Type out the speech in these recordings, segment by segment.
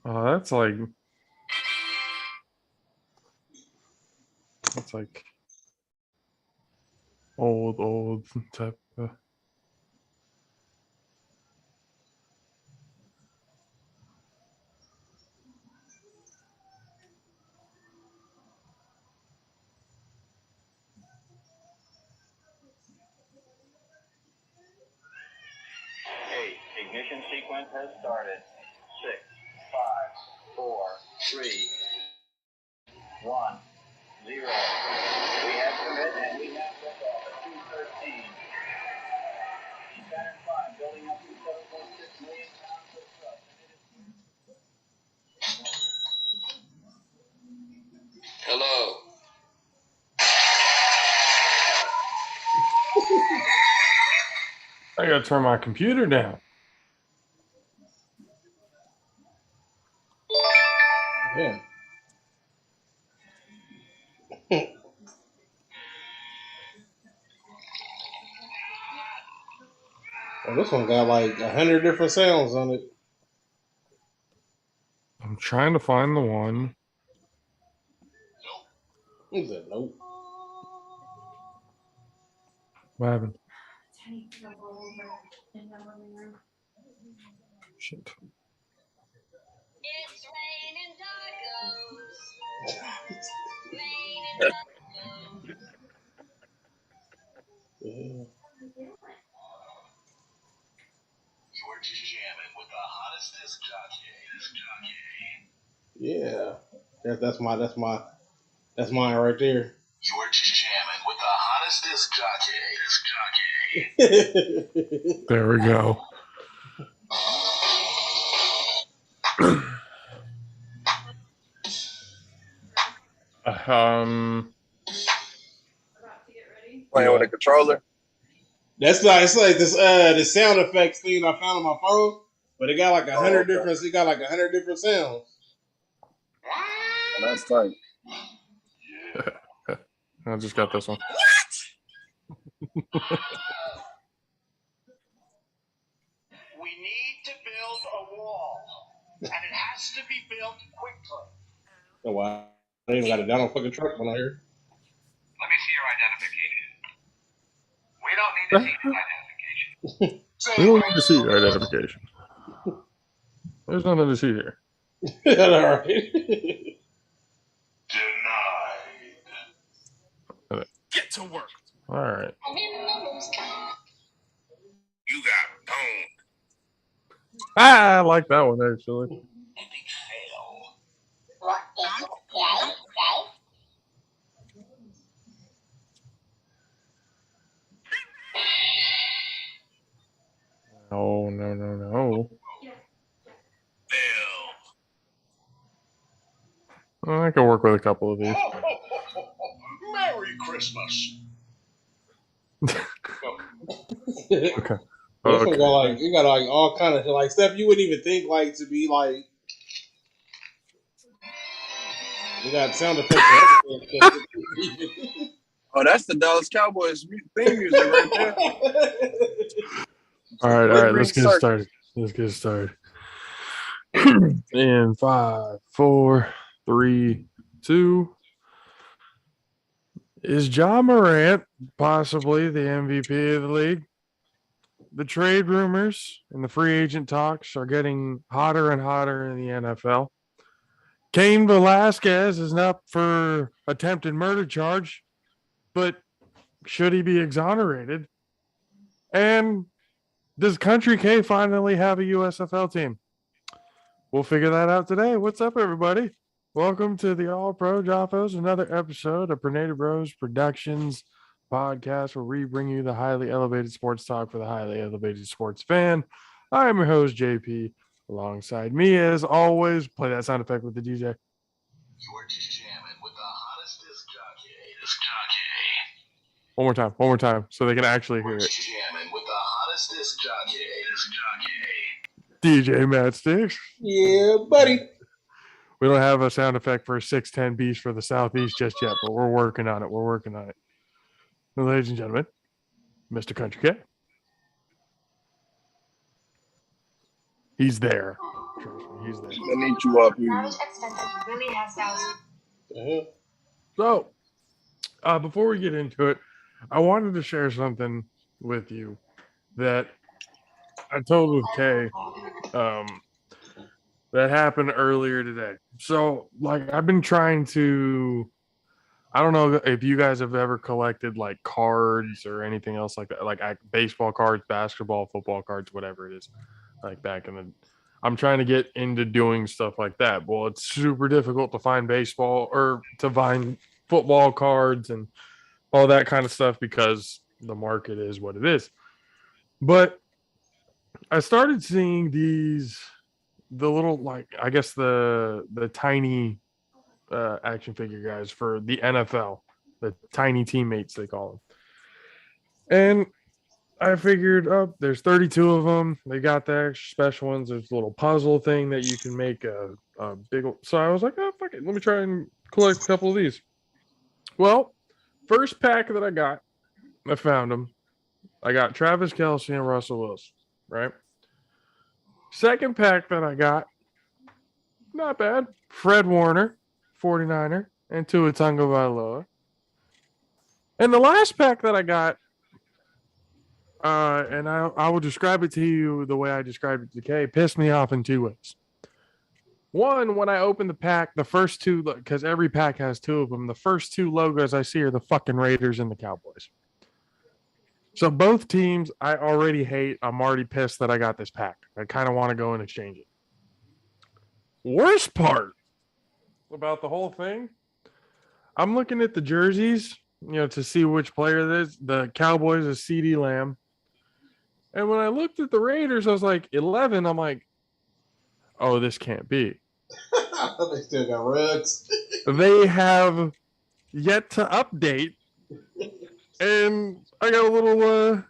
That's like old type of. Ignition sequence has started. 6, 5, 4, 3, 1, 0. We have commit and we have liftoff at 2:13. Saturn V building up to 7.6 million pounds of thrust. Hello. I gotta turn my computer down. Yeah. Well, this one got like 100 different sounds on it. I'm trying to find the one. He said nope. What happened? Shit. It's raining tacos. Yeah. You're just jamming with the hottest disc jockey. Yeah. That's mine right there. You're just jamming with the hottest disc jockey. There we go. Playing with a controller. That's like it's like this the sound effects thing I found on my phone, but it got like 100 okay. different. It got like 100 different sounds. Oh, that's tight. I just got this one. We need to build a wall, and it has to be built quickly. Oh wow! I even got a down on fucking truck one on here. Let me see your identification. We don't need to see this identification. We don't need to see your identification. There's nothing to see here. All right. Denied. Get to work. All right. You got boned. I like that one actually. Epic fail. No. Fail. I can work with a couple of these. Merry Christmas. Okay. This one got like you got like all kind of like stuff you wouldn't even think like to be like. You got sound effects. Oh, that's the Dallas Cowboys theme music right there. All right. Let's get started. In 5, 4, 3, 2. Is Ja Morant possibly the MVP of the league? The trade rumors and the free agent talks are getting hotter and hotter in the NFL. Cain Velasquez is up for attempted murder charge, but should he be exonerated? And does Country K finally have a USFL team? We'll figure that out today. What's up, everybody? Welcome to the All Pro JAFFOs, another episode of Tornado Bros Productions podcast where we bring you the highly elevated sports talk for the highly elevated sports fan. I'm your host, JP. Alongside me, as always, play that sound effect with the DJ. You're just jamming with the hottest disc jockey. One more time, so they can actually hear it. Jamming with the hottest disc jockey. DJ Matt Sticks. Yeah, buddy. We don't have a sound effect for 610 Beast for the Southeast just yet, but we're working on it. And ladies and gentlemen, Mr. Country K. He's there. Trust me. He's there. I need you up here. Knowledge extended. Really has thousands. So, before we get into it, I wanted to share something with you that I told with Kay that happened earlier today. So, like, I've been trying to. I don't know if you guys have ever collected like cards or anything else like that, like baseball cards, basketball, football cards, whatever it is. Like back in the, I'm trying to get into doing stuff like that. Well, it's super difficult to find baseball or to find football cards and all that kind of stuff because the market is what it is. But I started seeing the little, like, I guess the tiny action figure guys for the NFL, the tiny teammates they call them. And I figured, oh, there's 32 of them. They got the extra special ones. There's a little puzzle thing that you can make a big. So I was like, oh, fuck it. Let me try and collect a couple of these. Well, first pack that I found them. I got Travis Kelce and Russell Wilson, right? Second pack that I got, not bad. Fred Warner, 49er, and Tua Tagovailoa. And the last pack that I got, and I will describe it to you the way I described it to Kay, pissed me off in two ways. One, when I opened the pack, the first two, because every pack has two of them, the first two logos I see are the fucking Raiders and the Cowboys. So both teams I already hate. I'm already pissed that I got this pack. I kind of want to go and exchange it. Worst part about the whole thing, I'm looking at the jerseys, to see which player it is. The Cowboys is CeeDee Lamb. And when I looked at the Raiders, I was like, 11. I'm like, oh, this can't be. They still got rugs. They have yet to update. And I got a little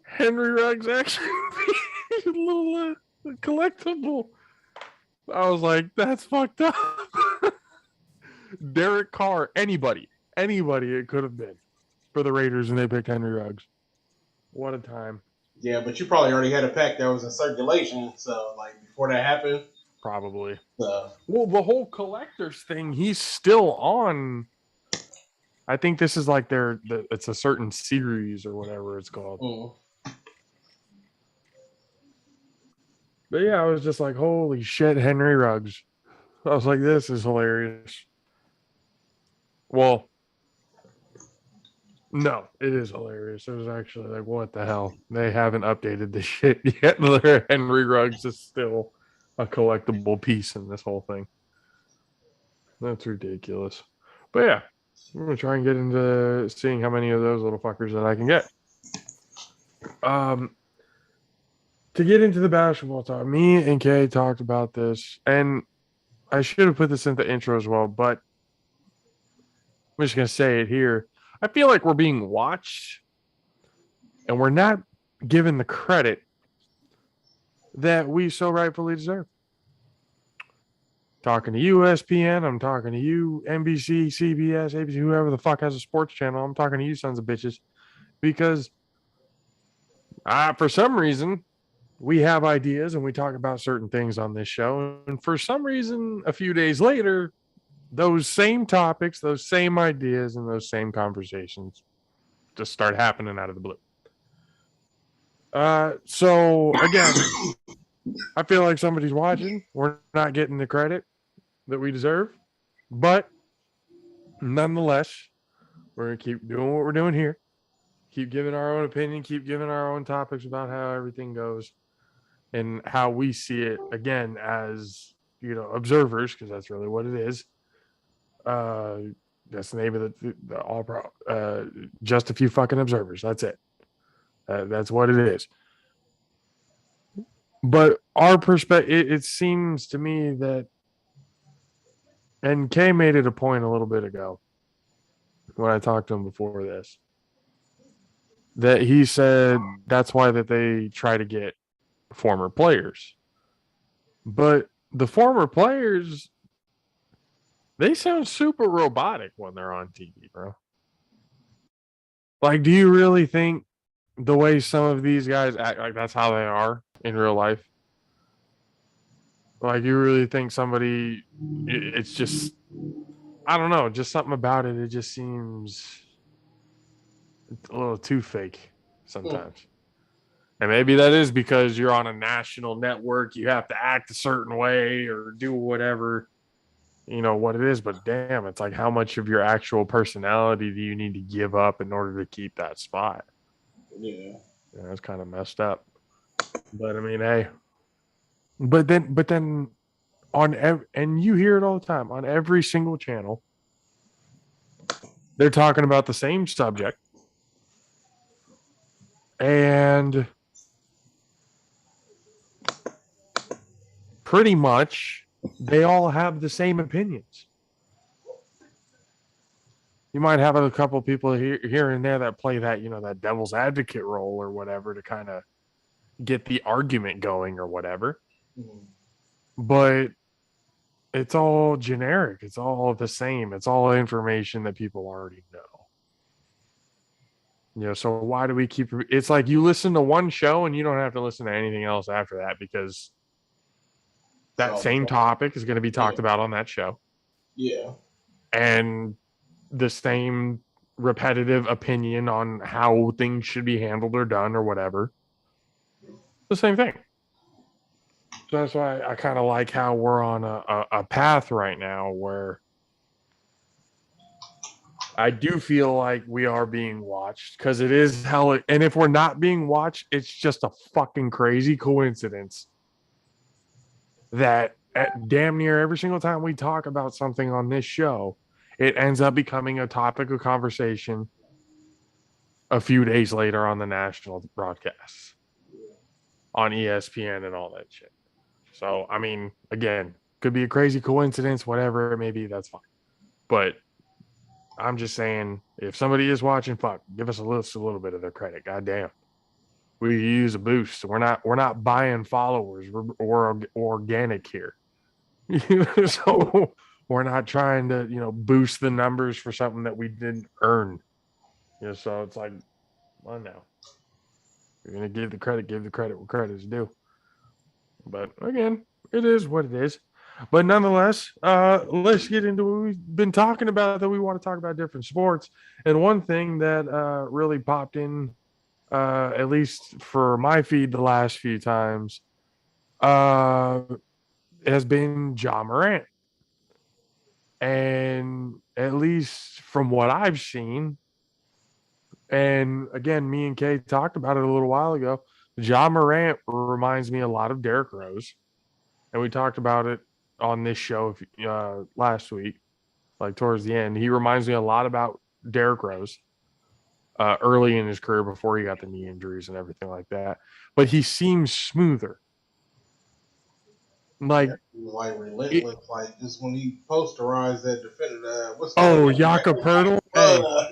Henry Ruggs action. A little collectible. I was like, that's fucked up. Derek Carr, anybody it could have been for the Raiders, and they picked Henry Ruggs. What a time. Yeah, but you probably already had a pack that was in circulation, so like before that happened. Probably. So. Well, the whole collectors thing, he's still on. I think this is like it's a certain series or whatever it's called. Mm. But yeah, I was just like, holy shit, Henry Ruggs. I was like, this is hilarious. Well, no, it is hilarious. It was actually like, what the hell? They haven't updated this shit yet. Henry Ruggs is still a collectible piece in this whole thing. That's ridiculous. But yeah, I'm going to try and get into seeing how many of those little fuckers that I can get. To get into the basketball talk, me and Kay talked about this, and I should have put this in the intro as well, but I'm just going to say it here. I feel like we're being watched, and we're not given the credit that we so rightfully deserve. Talking to you, ESPN. I'm talking to you, NBC, CBS, ABC, whoever the fuck has a sports channel. I'm talking to you, sons of bitches, because for some reason, we have ideas and we talk about certain things on this show. And for some reason, a few days later, those same topics, those same ideas, and those same conversations just start happening out of the blue. So again, I feel like somebody's watching. We're not getting the credit that we deserve, but nonetheless, we're going to keep doing what we're doing here. Keep giving our own opinion, keep giving our own topics about how everything goes and how we see it, again, as, observers, because that's really what it is. That's the name of the all pro. Just a few fucking observers. That's it. That's what it is. But our perspective, it seems to me that, and Kay made it a point a little bit ago when I talked to him before this, that he said that's why that they try to get former players. But the former players, they sound super robotic when they're on TV, bro. Like, do you really think the way some of these guys act, like that's how they are in real life? Like, you really think somebody? It's just, I don't know, just something about it. It just seems a little too fake sometimes. And maybe that is because you're on a national network. You have to act a certain way or do whatever, what it is. But damn, it's like, how much of your actual personality do you need to give up in order to keep that spot? Yeah. It's kind of messed up. But I mean, hey, but then and you hear it all the time on every single channel. They're talking about the same subject, and pretty much they all have the same opinions. You might have a couple people here and there that play that, that devil's advocate role or whatever to kind of get the argument going or whatever. Mhm. But it's all generic. It's all the same. It's all information that people already know. So why do we keep? It's like you listen to one show and you don't have to listen to anything else after that, because that So, same topic is going to be talked yeah. about on that show, Yeah. and the same repetitive opinion on how things should be handled or done or whatever. The same thing. So that's why I kind of like how we're on a path right now where I do feel like we are being watched, because it is hell. And if we're not being watched, it's just a fucking crazy coincidence that at damn near every single time we talk about something on this show, it ends up becoming a topic of conversation a few days later on the national broadcasts on ESPN and all that shit. So, I mean, again, could be a crazy coincidence, whatever it may be, that's fine. But I'm just saying, if somebody is watching, fuck, give us a little bit of their credit. Goddamn, we use a boost. We're not buying followers. We're organic here. So we're not trying to boost the numbers for something that we didn't earn. So it's like, well, no, you're gonna give the credit where credit is due. But again, it is what it is. But nonetheless, let's get into what we've been talking about, that we want to talk about different sports. And one thing that really popped in, at least for my feed the last few times, uh, has been Ja Morant. And at least from what I've seen, and again, me and Kay talked about it a little while ago, Ja Morant reminds me a lot of Derrick Rose. And we talked about it on this show last week, like towards the end. He reminds me a lot about Derrick Rose early in his career before he got the knee injuries and everything like that. But he seems smoother. Like, Like it, relentless, like just when he posterized that defendant, what's the oh, name? Yaka Pirtle. Hey, Uh,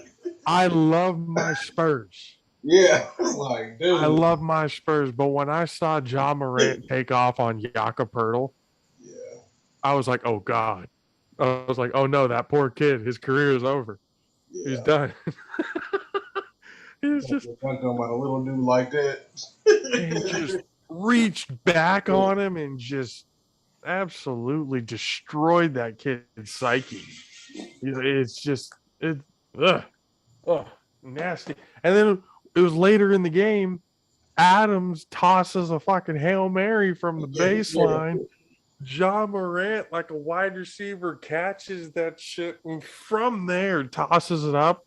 I love my Spurs. yeah, it's like, I dude. love my Spurs. But when I saw Ja Morant take off on Yaka Pirtle, Yeah, I was like, oh God. I was like, oh no, that poor kid, his career is over. He's yeah. done. He was just, I'm talking about a little dude like that. and just reached back on him and just absolutely destroyed that kid's psyche. It's just ugh, ugh, nasty. And then it was later in the game. Adams tosses a fucking Hail Mary from the baseline. Ja Morant, like a wide receiver, catches that shit and from there tosses it up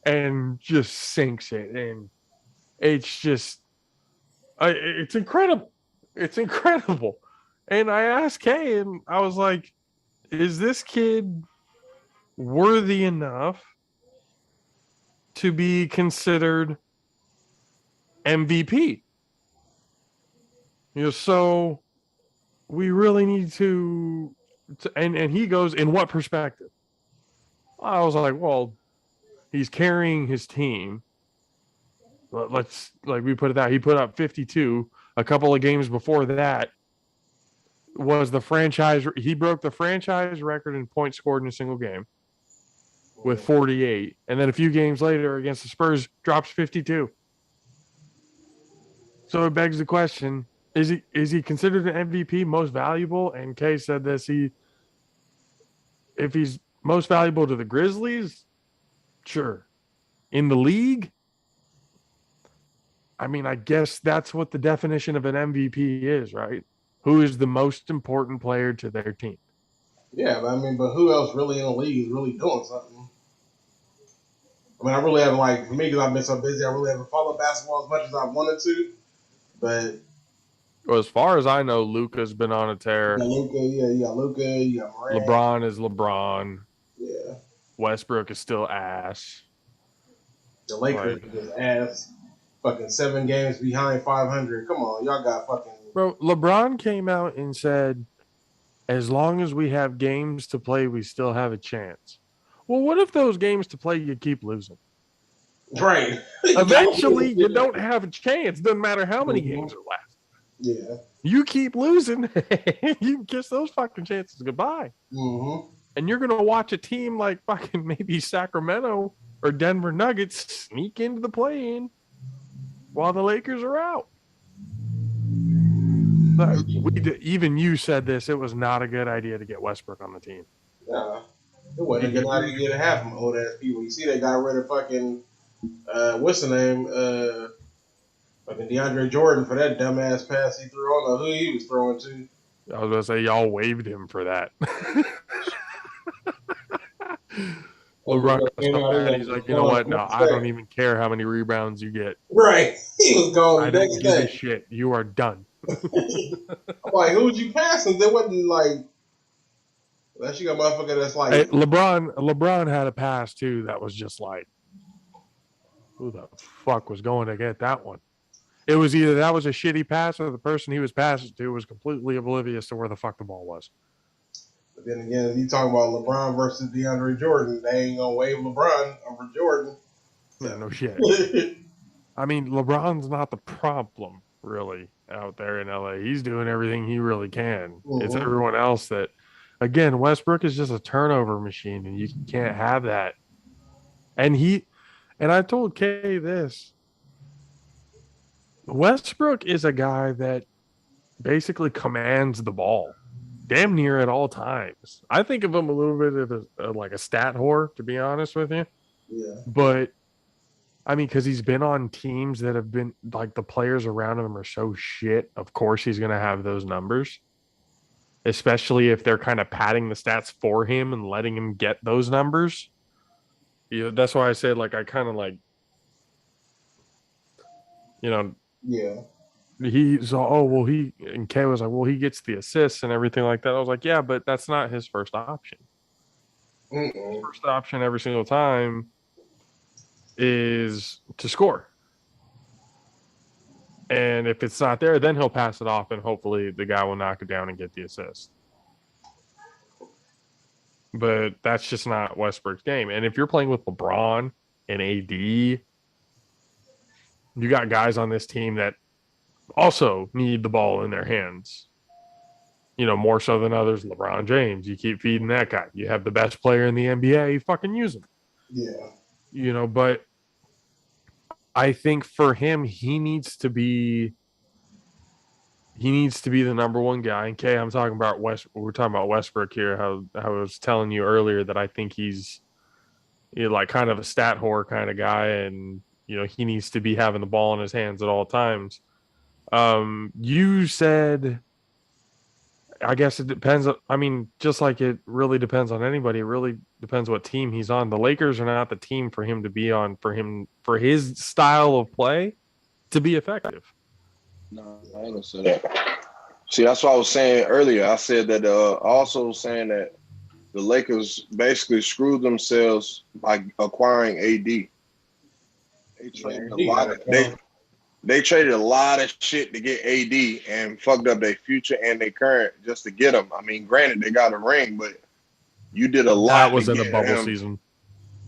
and just sinks it. And it's just, it's incredible. It's incredible. And I asked Kay, and I was like, is this kid worthy enough to be considered MVP? So we really need to and he goes, in what perspective? I was like, well, he's carrying his team. Let's, like, we put it out. He put up 52. A couple of games before that was the franchise. He broke the franchise record in points scored in a single game with 48. And then a few games later against the Spurs drops 52. So it begs the question, Is he considered an MVP, most valuable? And Kay said this. If he's most valuable to the Grizzlies, sure. In the league, I mean, I guess that's what the definition of an MVP is, right? Who is the most important player to their team? Yeah, but who else really in the league is really doing something? I mean, I really haven't like for me because I've been so busy. I really haven't followed basketball as much as I wanted to. But Well, as far as I know, Luka's been on a you tear. got Luca, yeah, you got Luca, you got Morant, LeBron is LeBron. yeah. Westbrook is still ass. The Lakers Like, are just ass. Fucking 7 games behind 500. Come on, y'all got fucking bro, LeBron came out and said, as long as we have games to play, we still have a chance. Well, what if those games to play you keep losing? right. Eventually, you don't have a chance. Doesn't matter how many games are left. Yeah. You keep losing, you kiss those fucking chances goodbye. Mm-hmm. And you're gonna watch a team like fucking maybe Sacramento or Denver Nuggets sneak into the play-in while the Lakers are out. Even you said this. It was not a good idea to get Westbrook on the team. Nah. It wasn't a good idea to have them old ass people. You see, they got rid of fucking what's the name? Fucking DeAndre Jordan for that dumbass pass he threw. I don't know who he was throwing to. I was gonna say y'all waived him for that. LeBron got so mad. He's like, you know what? No, I don't even care how many rebounds you get. Right. He was gone I the don't next give a day. shit. You are done. I'm like, who would you pass? There wasn't like unless you got a motherfucker that's like Hey, LeBron had a pass too that was just like, who the fuck was going to get that one? It was either that was a shitty pass or the person he was passing to was completely oblivious to where the fuck the ball was. But then again, you talking about LeBron versus DeAndre Jordan, they ain't gonna waive LeBron over Jordan. Yeah, no shit. I mean, LeBron's not the problem really out there in LA. He's doing everything he really can. It's everyone else that, again, Westbrook is just a turnover machine, and you can't have that. And I told Kay this. Westbrook is a guy that basically commands the ball damn near at all times. I think of him a little bit of like a stat whore, to be honest with you. Yeah. But I mean, because he's been on teams that have been like the players around him are so shit. Of course, he's going to have those numbers, especially if they're kind of padding the stats for him and letting him get those numbers. Yeah, that's why I said, like, I kind of like, you know, Yeah. And Kay was like, well, he gets the assists and everything like that. I was like, yeah, but that's not his first option. His first option every single time is to score. And if it's not there, then he'll pass it off and hopefully the guy will knock it down and get the assist. But that's just not Westbrook's game. And if you're playing with LeBron and AD, you got guys on this team that also need the ball in their hands. You know, more so than others. LeBron James, you keep feeding that guy. You have the best player in the NBA, you fucking use him. Yeah. You know, but I think for him, he needs to be the number one guy. And Kay, we're talking about Westbrook here. How I was telling you earlier that I think he's like kind of a stat whore kind of guy, and you know he needs to be having the ball in his hands at all times. You said, I guess it depends. I mean, just like it really depends on anybody. It really depends what team he's on. The Lakers are not the team for him to be on. For his style of play to be effective. No, I ain't gonna say that. See, that's what I was saying earlier. I said that also saying that the Lakers basically screwed themselves by acquiring AD. They traded a lot of shit to get AD and fucked up their future and their current just to get him. I mean, granted, they got a ring, but you did a lot. That was in a bubble season.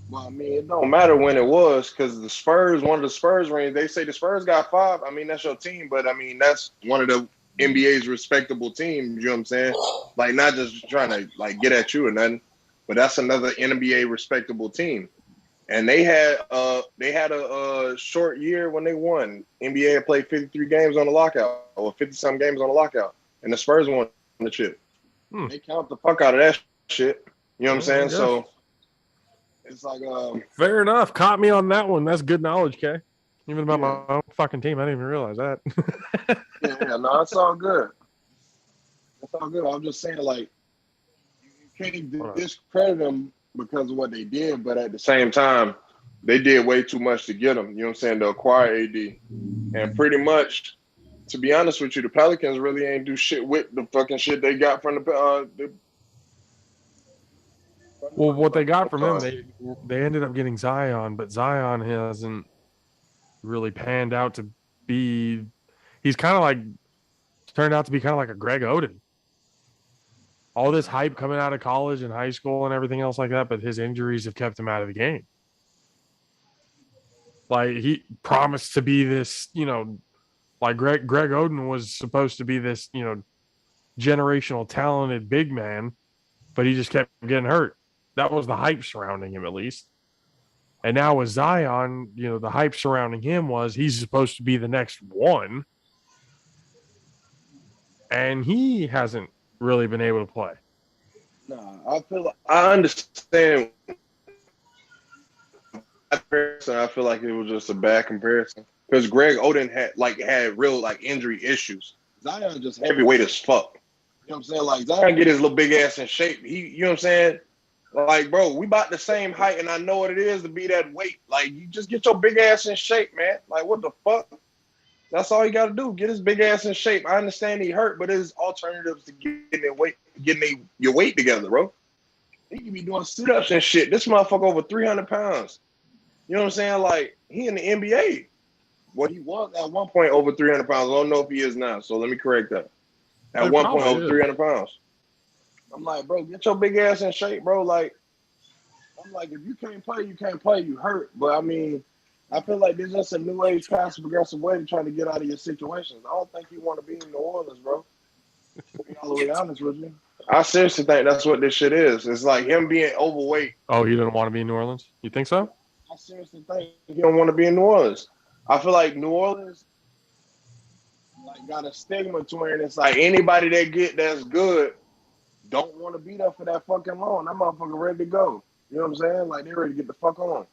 Well, I mean, it don't matter when it was because the Spurs, one of the Spurs rings, they say the Spurs got 5. I mean, that's your team, but I mean, that's one of the NBA's respectable teams. You know what I'm saying? Like, not just trying to like get at you or nothing, but that's another NBA respectable team. And they had a short year when they won. NBA had played 53 games on the lockout, or 50-some games on the lockout, and the Spurs won the chip. They count the fuck out of that shit. You know what I'm saying? So it's like fair enough. Caught me on that one. That's good knowledge, Kay. Even about Yeah. my own fucking team. I didn't even realize that. yeah, no, it's all good. It's all good. I'm just saying, like, you can't discredit them because of what they did, but at the same time, they did way too much to get them. You know what I'm saying? To acquire AD, and pretty much, to be honest with you, the Pelicans really ain't do shit with the fucking shit they got from the Well, what they got from him, they ended up getting Zion, but Zion hasn't really panned out to be. He's kind of like turned out to be kind of like a Greg Oden. All this hype coming out of college and high school and everything else like that, but his injuries have kept him out of the game. Like he promised to be this, like Greg Oden was supposed to be this, generational talented big man, but he just kept getting hurt. That was the hype surrounding him, at least. And now with Zion, the hype surrounding him was he's supposed to be the next one. And he hasn't really been able to play. Nah, I understand. I feel like it was just a bad comparison because Greg Oden had real injury issues. Zion just heavyweight as fuck. You know what I'm saying? Like Zion get his little big ass in shape. You know what I'm saying? Like, bro, we about the same height, and I know what it is to be that weight. Like, you just get your big ass in shape, man. Like, what the fuck? That's all you got to do. Get his big ass in shape. I understand he hurt, but there's alternatives to getting your weight together, bro. He can be doing sit-ups and shit. This motherfucker over 300 pounds. You know what I'm saying? Like, he in the NBA. Well, he was at one point over 300 pounds. I don't know if he is now, so let me correct that. At one point over 300 pounds. I'm like, bro, get your big ass in shape, bro. Like, I'm like, if you can't play, you can't play. You hurt. But, I mean, I feel like there's just a new age, passive-aggressive way to try to get out of your situations. I don't think you want to be in New Orleans, bro. To be all the way honest with you. I seriously think that's what this shit is. It's like him being overweight. Oh, he didn't want to be in New Orleans? You think so? I seriously think he don't want to be in New Orleans. I feel like New Orleans got a stigma to it, and it's like anybody that's good don't want to be there for that fucking long. That motherfucker ready to go. You know what I'm saying? Like, they ready to get the fuck on.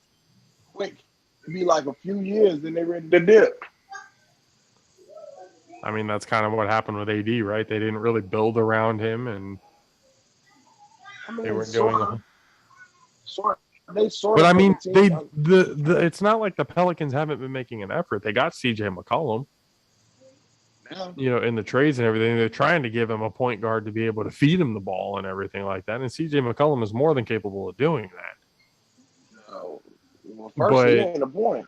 Quick. It'd be like a few years, then they ready to dip. I mean, that's kind of what happened with AD, right? They didn't really build around him, and they weren't doing. But I mean, it's not like the Pelicans haven't been making an effort. They got CJ McCollum. In the trades and everything, they're trying to give him a point guard to be able to feed him the ball and everything like that. And CJ McCollum is more than capable of doing that. No. Well, first, he ain't a point.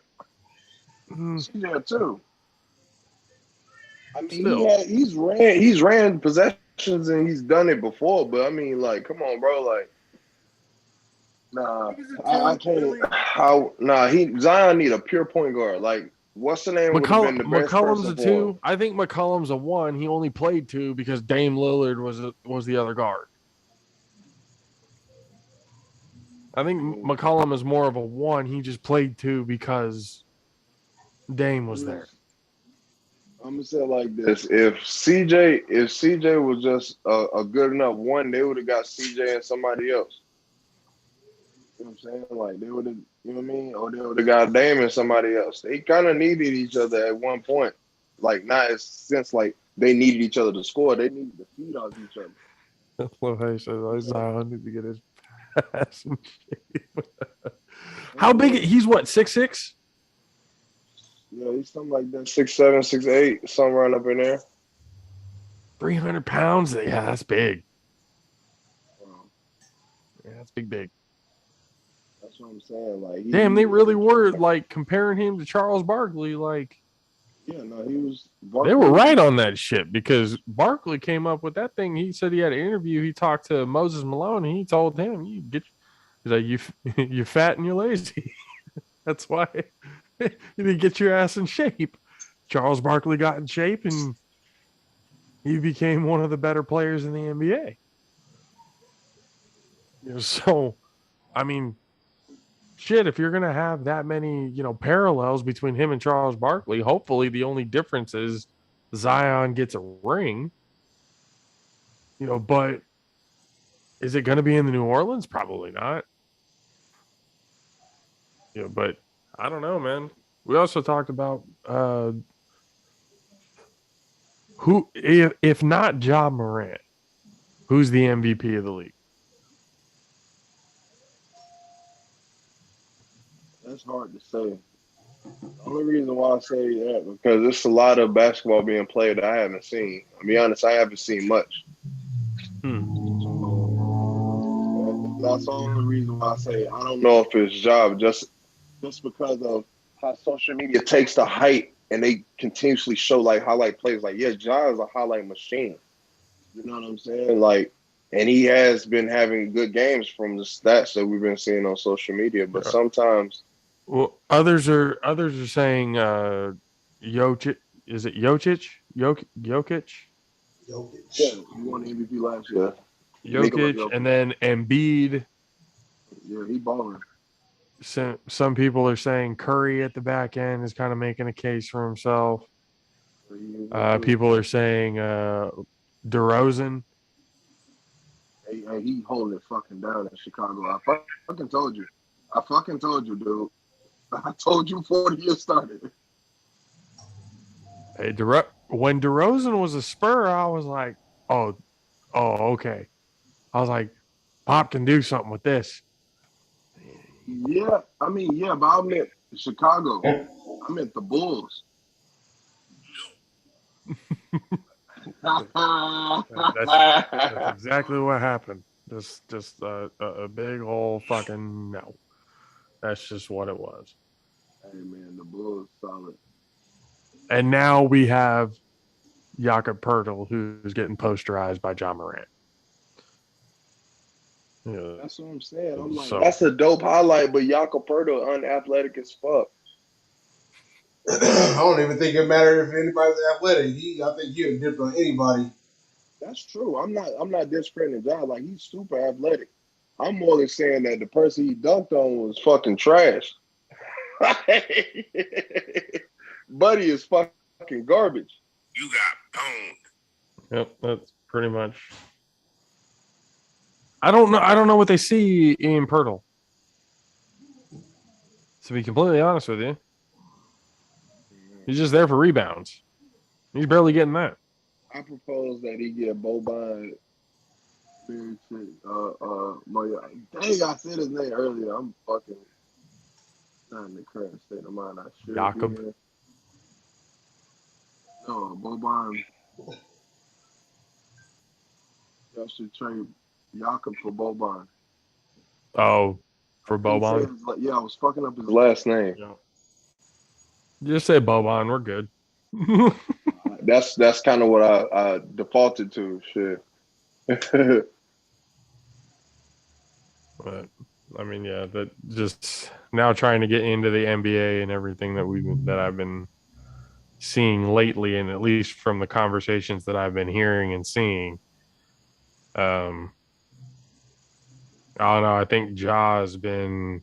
CJ too. I mean, he's ran possessions and he's done it before. But I mean, like, come on, bro, like. Nah, I can't. Zion need a pure point guard. Like, what's the name? McCollum's a 2. I think McCollum's a 1. He only played 2 because Dame Lillard was the other guard. I think McCollum is more of a 1. He just played 2 because Dame was there. I'm gonna say it like this: if CJ was just a good enough 1, they would have got CJ and somebody else. You know what I'm saying? Like, they would have, you know what I mean? Or they would have got Dame and somebody else. They kind of needed each other at one point. Like, not as since like they needed each other to score. They needed to feed off each other. I love how he says Zion need to get his ass in shape. How big? He's what, 6'6"? Yeah, he's something like that. 6'7", 6'8", something right up in there. 300 pounds? Yeah, that's big. Yeah, that's big. That's what I'm saying. Like, damn, they really were like comparing him to Charles Barkley. Like, yeah, no, he was. They were right on that shit because Barkley came up with that thing. He said he had an interview. He talked to Moses Malone and he told him, he's like, you're fat and you're lazy. That's why you need to get your ass in shape. Charles Barkley got in shape and he became one of the better players in the NBA. So, I mean, shit, if you're gonna have that many, parallels between him and Charles Barkley, hopefully the only difference is Zion gets a ring. But is it gonna be in the New Orleans? Probably not. But I don't know, man. We also talked about who, if not Ja Morant, who's the MVP of the league? That's hard to say. The only reason why I say that because there's a lot of basketball being played that I haven't seen. I'll be honest, I haven't seen much. That's the only reason why I say I don't know if it's job just because of how social media takes the hype and they continuously show like highlight plays. Like, yeah, Ja is a highlight machine. You know what I'm saying? Like, and he has been having good games from the stats that we've been seeing on social media. But Yeah. sometimes, Well, others are saying Jokic. Is it Jokic? Jokic? yeah, Jokic. he won the MVP last year. Nikola Jokic, Jokic. and then Embiid. Yeah, he balling. Some people are saying Curry at the back end is kind of making a case for himself. People are saying DeRozan. Hey, he holding it fucking down in Chicago. I fucking told you. I fucking told you, dude. I told you before the year started. Hey, when DeRozan was a Spur, I was like, okay. I was like, Pop can do something with this. Yeah, I mean, yeah, but I meant Chicago. I meant the Bulls. That's exactly what happened. Just a big old fucking no. That's just what it was. Hey man, the Bulls solid. And now we have Jakob Pertl, who's getting posterized by John Morant. Yeah. That's what I'm saying. I'm like, So that's a dope highlight, but Jakob Pertl unathletic as fuck. I don't even think it matters if anybody's athletic. I think he'll dip on anybody. That's true. I'm not discrediting John. Like he's super athletic. I'm more than saying that the person he dunked on was fucking trash. Buddy is fucking garbage. You got pwned. yep, that's pretty much. I don't know. I don't know what they see in Pertl. To be completely honest with you, he's just there for rebounds. He's barely getting that. I propose that he get Boban. Dang, I said his name earlier. I'm fucking not in the current state of mind. I should Jakob. be in. No, Boban. Y'all should trade Jakob for Boban. Oh, for Boban. Yeah, I was fucking up his last name. Yeah. Just say Boban. We're good. That's kind of what I defaulted to. Shit. But I mean, yeah, that just now trying to get into the NBA and everything that I've been seeing lately, and at least from the conversations that I've been hearing and seeing. I don't know. I think Ja has been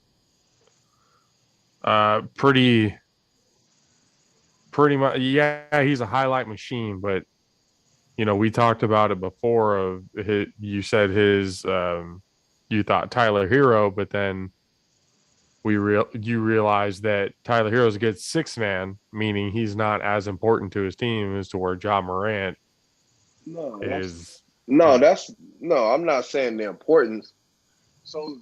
pretty much. Yeah, he's a highlight machine, but we talked about it before. You said you thought Tyler Hero, but then you realize that Tyler Hero is a good six man, meaning he's not as important to his team as to where Ja Morant No, is. I'm not saying the importance. So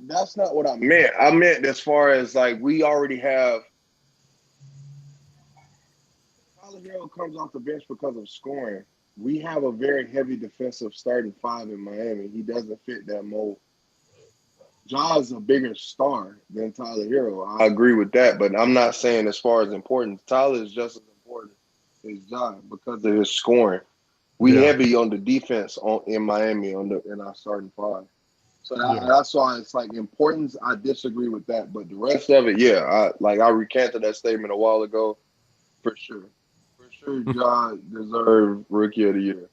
that's not what I meant. I meant as far as like we already have. Tyler Hero comes off the bench because of scoring. We have a very heavy defensive starting five in Miami. He doesn't fit that mold. Ja's a bigger star than Tyler Hero. I agree with that, but I'm not saying as far as importance. Tyler is just as important as Ja because of his scoring. We heavy on the defense in Miami in our starting five. So that's why it's like importance. I disagree with that, but the rest of it, yeah, I recanted that statement a while ago, for sure. For sure, Ja deserved Rookie of the Year.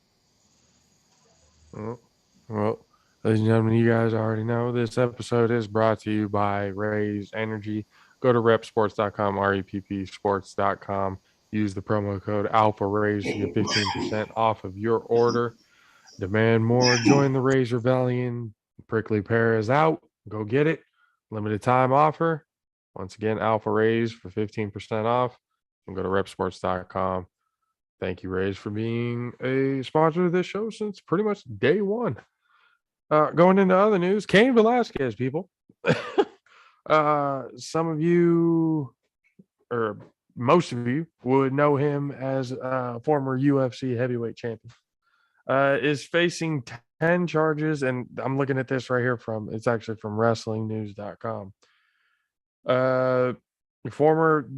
Well, Ladies and gentlemen, you guys already know this episode is brought to you by Raise Energy. Go to repsports.com, reppsports.com. Use the promo code Alpha Raise to get 15% off of your order. Demand more. Join the Raise Rebellion. Prickly Pear is out. Go get it. Limited time offer. Once again, Alpha Raise for 15% off. And go to repsports.com. Thank you, Raise, for being a sponsor of this show since pretty much day one. Going into other news, Cain Velasquez, people. Some of you, or most of you, would know him as a former UFC heavyweight champion. Is facing 10 charges, and I'm looking at this right here it's actually from WrestlingNews.com. Former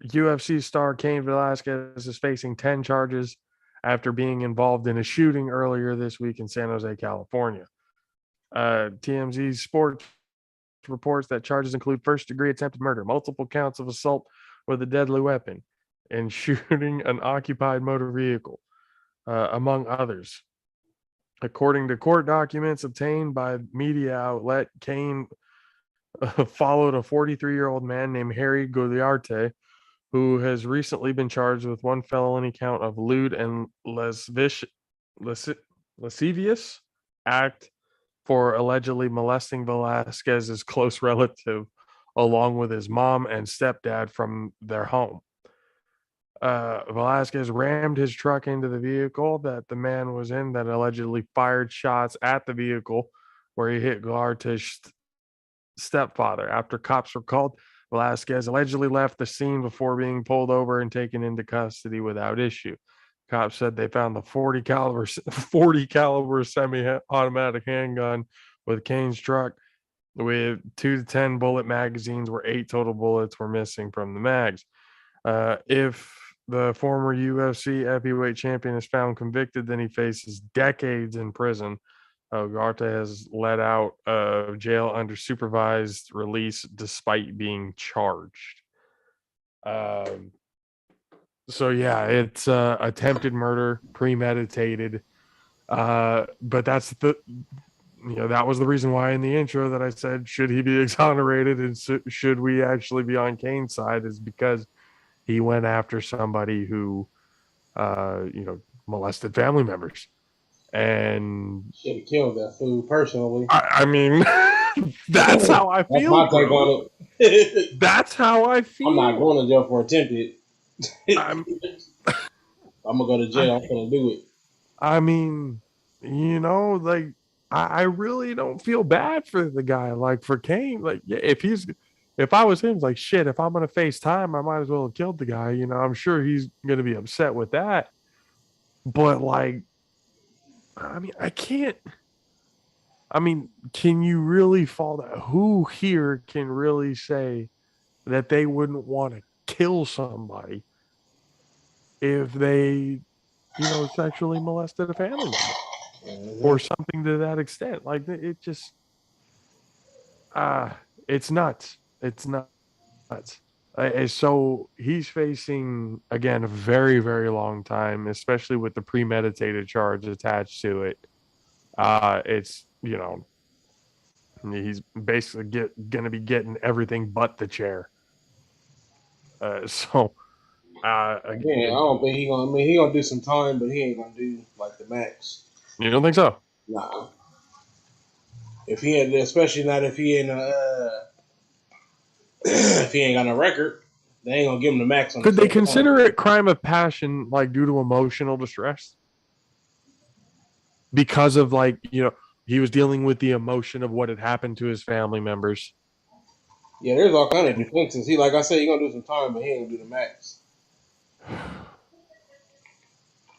UFC star Cain Velasquez is facing 10 charges after being involved in a shooting earlier this week in San Jose, California. TMZ Sports reports that charges include first-degree attempted murder, multiple counts of assault with a deadly weapon, and shooting an occupied motor vehicle, among others. According to court documents obtained by media outlet, Cain followed a 43-year-old man named Harry Gugliarte, who has recently been charged with one felony count of lewd and lascivious act for allegedly molesting Velasquez's close relative, along with his mom and stepdad from their home. Velasquez rammed his truck into the vehicle that the man was in, that allegedly fired shots at the vehicle, where he hit Guarte's stepfather. After cops were called, Velasquez allegedly left the scene before being pulled over and taken into custody without issue. Cops said they found the 40 caliber semi-automatic handgun with Cain's truck with 2 to 10 bullet magazines, where 8 total bullets were missing from the mags. If the former UFC heavyweight champion is found convicted, then he faces decades in prison. Ugarte has let out of jail under supervised release despite being charged. So yeah, it's attempted murder, premeditated. But that's that was the reason why in the intro that I said, should he be exonerated and should we actually be on Cain's side, is because he went after somebody who, molested family members. And should have killed that fool personally. I mean, that's how I feel. That's my take on it. That's how I feel. I'm not going to jail for attempted. I'm gonna go to jail. I'm gonna do it. I mean, like, I really don't feel bad for the guy. Like, for Cain, like, if I was him, like, shit, if I'm gonna face time, I might as well have killed the guy. I'm sure he's gonna be upset with that. But like, I mean, I can't. I mean, can you really fall that? Who here can really say that they wouldn't want to kill somebody if they, sexually molested a family member or something to that extent? Like, it just, it's nuts. It's nuts. So he's facing, again, a very, very long time, especially with the premeditated charge attached to it. It's, he's basically going to be getting everything but the chair. Again, I don't think he gonna. I mean, he gonna do some time, but he ain't gonna do like the max. You don't think so? Nah. If he had, especially not if he ain't if he ain't got no record, they ain't gonna give him the max. Could they consider it crime of passion, like due to emotional distress? Because of, like, he was dealing with the emotion of what had happened to his family members. Yeah, there's all kind of defenses. He, like I said, he gonna do some time, but he ain't gonna do the max.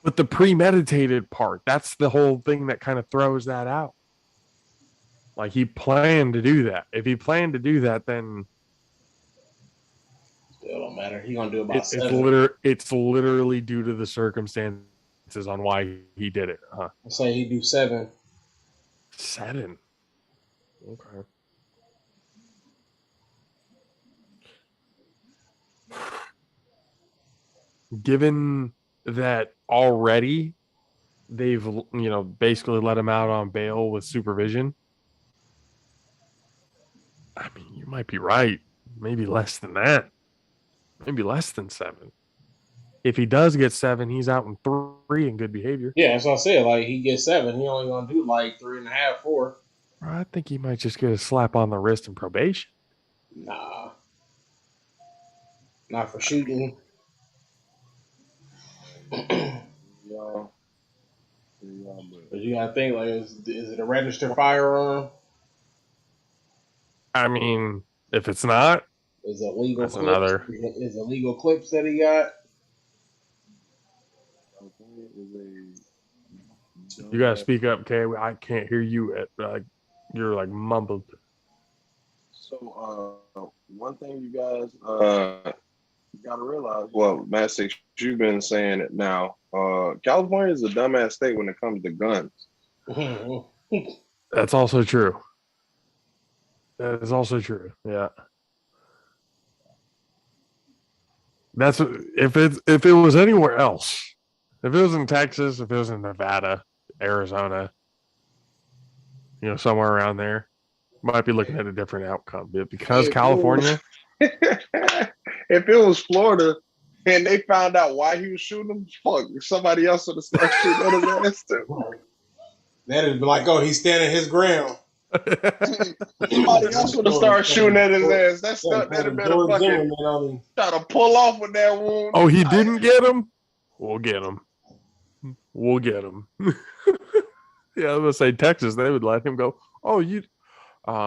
But the premeditated part, that's the whole thing that kind of throws that out. Like, he planned to do that. If he planned to do that, then still don't matter. He gonna do about 7. It's literally due to the circumstances on why he did it. Huh? I say he do 7. 7. Okay. Given that already they've basically let him out on bail with supervision. I mean, you might be right. Maybe less than that. Maybe less than 7. If he does get 7, he's out in 3 in good behavior. Yeah, that's what I said. Like he gets 7, he only gonna do like 3.5, 4. I think he might just get a slap on the wrist and probation. Nah, not for shooting. Yeah, yeah, But you gotta think like, is it a registered firearm? I mean, if it's not, Is it legal that's clips? another. Is it legal clips that he got? You gotta speak up, Kay. I can't hear you. You're like mumbled. So, one thing you guys gotta realize. Well, Matt Six, you've been saying it now. California is a dumbass state when it comes to guns. That's also true. That is also true. Yeah. That's if it was anywhere else. If it was in Texas, if it was in Nevada, Arizona, somewhere around there, might be looking at a different outcome. But because California, If it was Florida and they found out why he was shooting them, fuck, somebody else would have started shooting at his ass too. That'd be like, oh, he's standing his ground. Somebody else would have started shooting at his ass. That stuff that'd have been a fucking try to pull off with that wound. Oh, he didn't get him? We'll get him. We'll get him. Yeah, I was gonna say Texas, they would let him go. Oh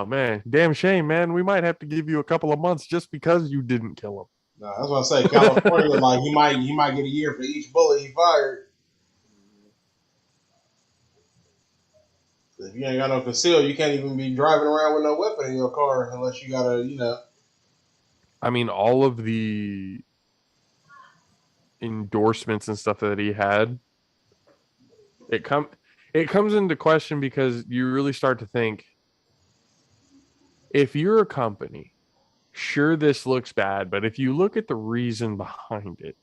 man, damn shame, man. We might have to give you a couple of months just because you didn't kill him. No, that's what I say. California, like he might get a year for each bullet he fired. If you ain't got no conceal, you can't even be driving around with no weapon in your car unless you got a. I mean, all of the endorsements and stuff that he had, it comes into question because you really start to think, if you're a company, sure, this looks bad, but if you look at the reason behind it,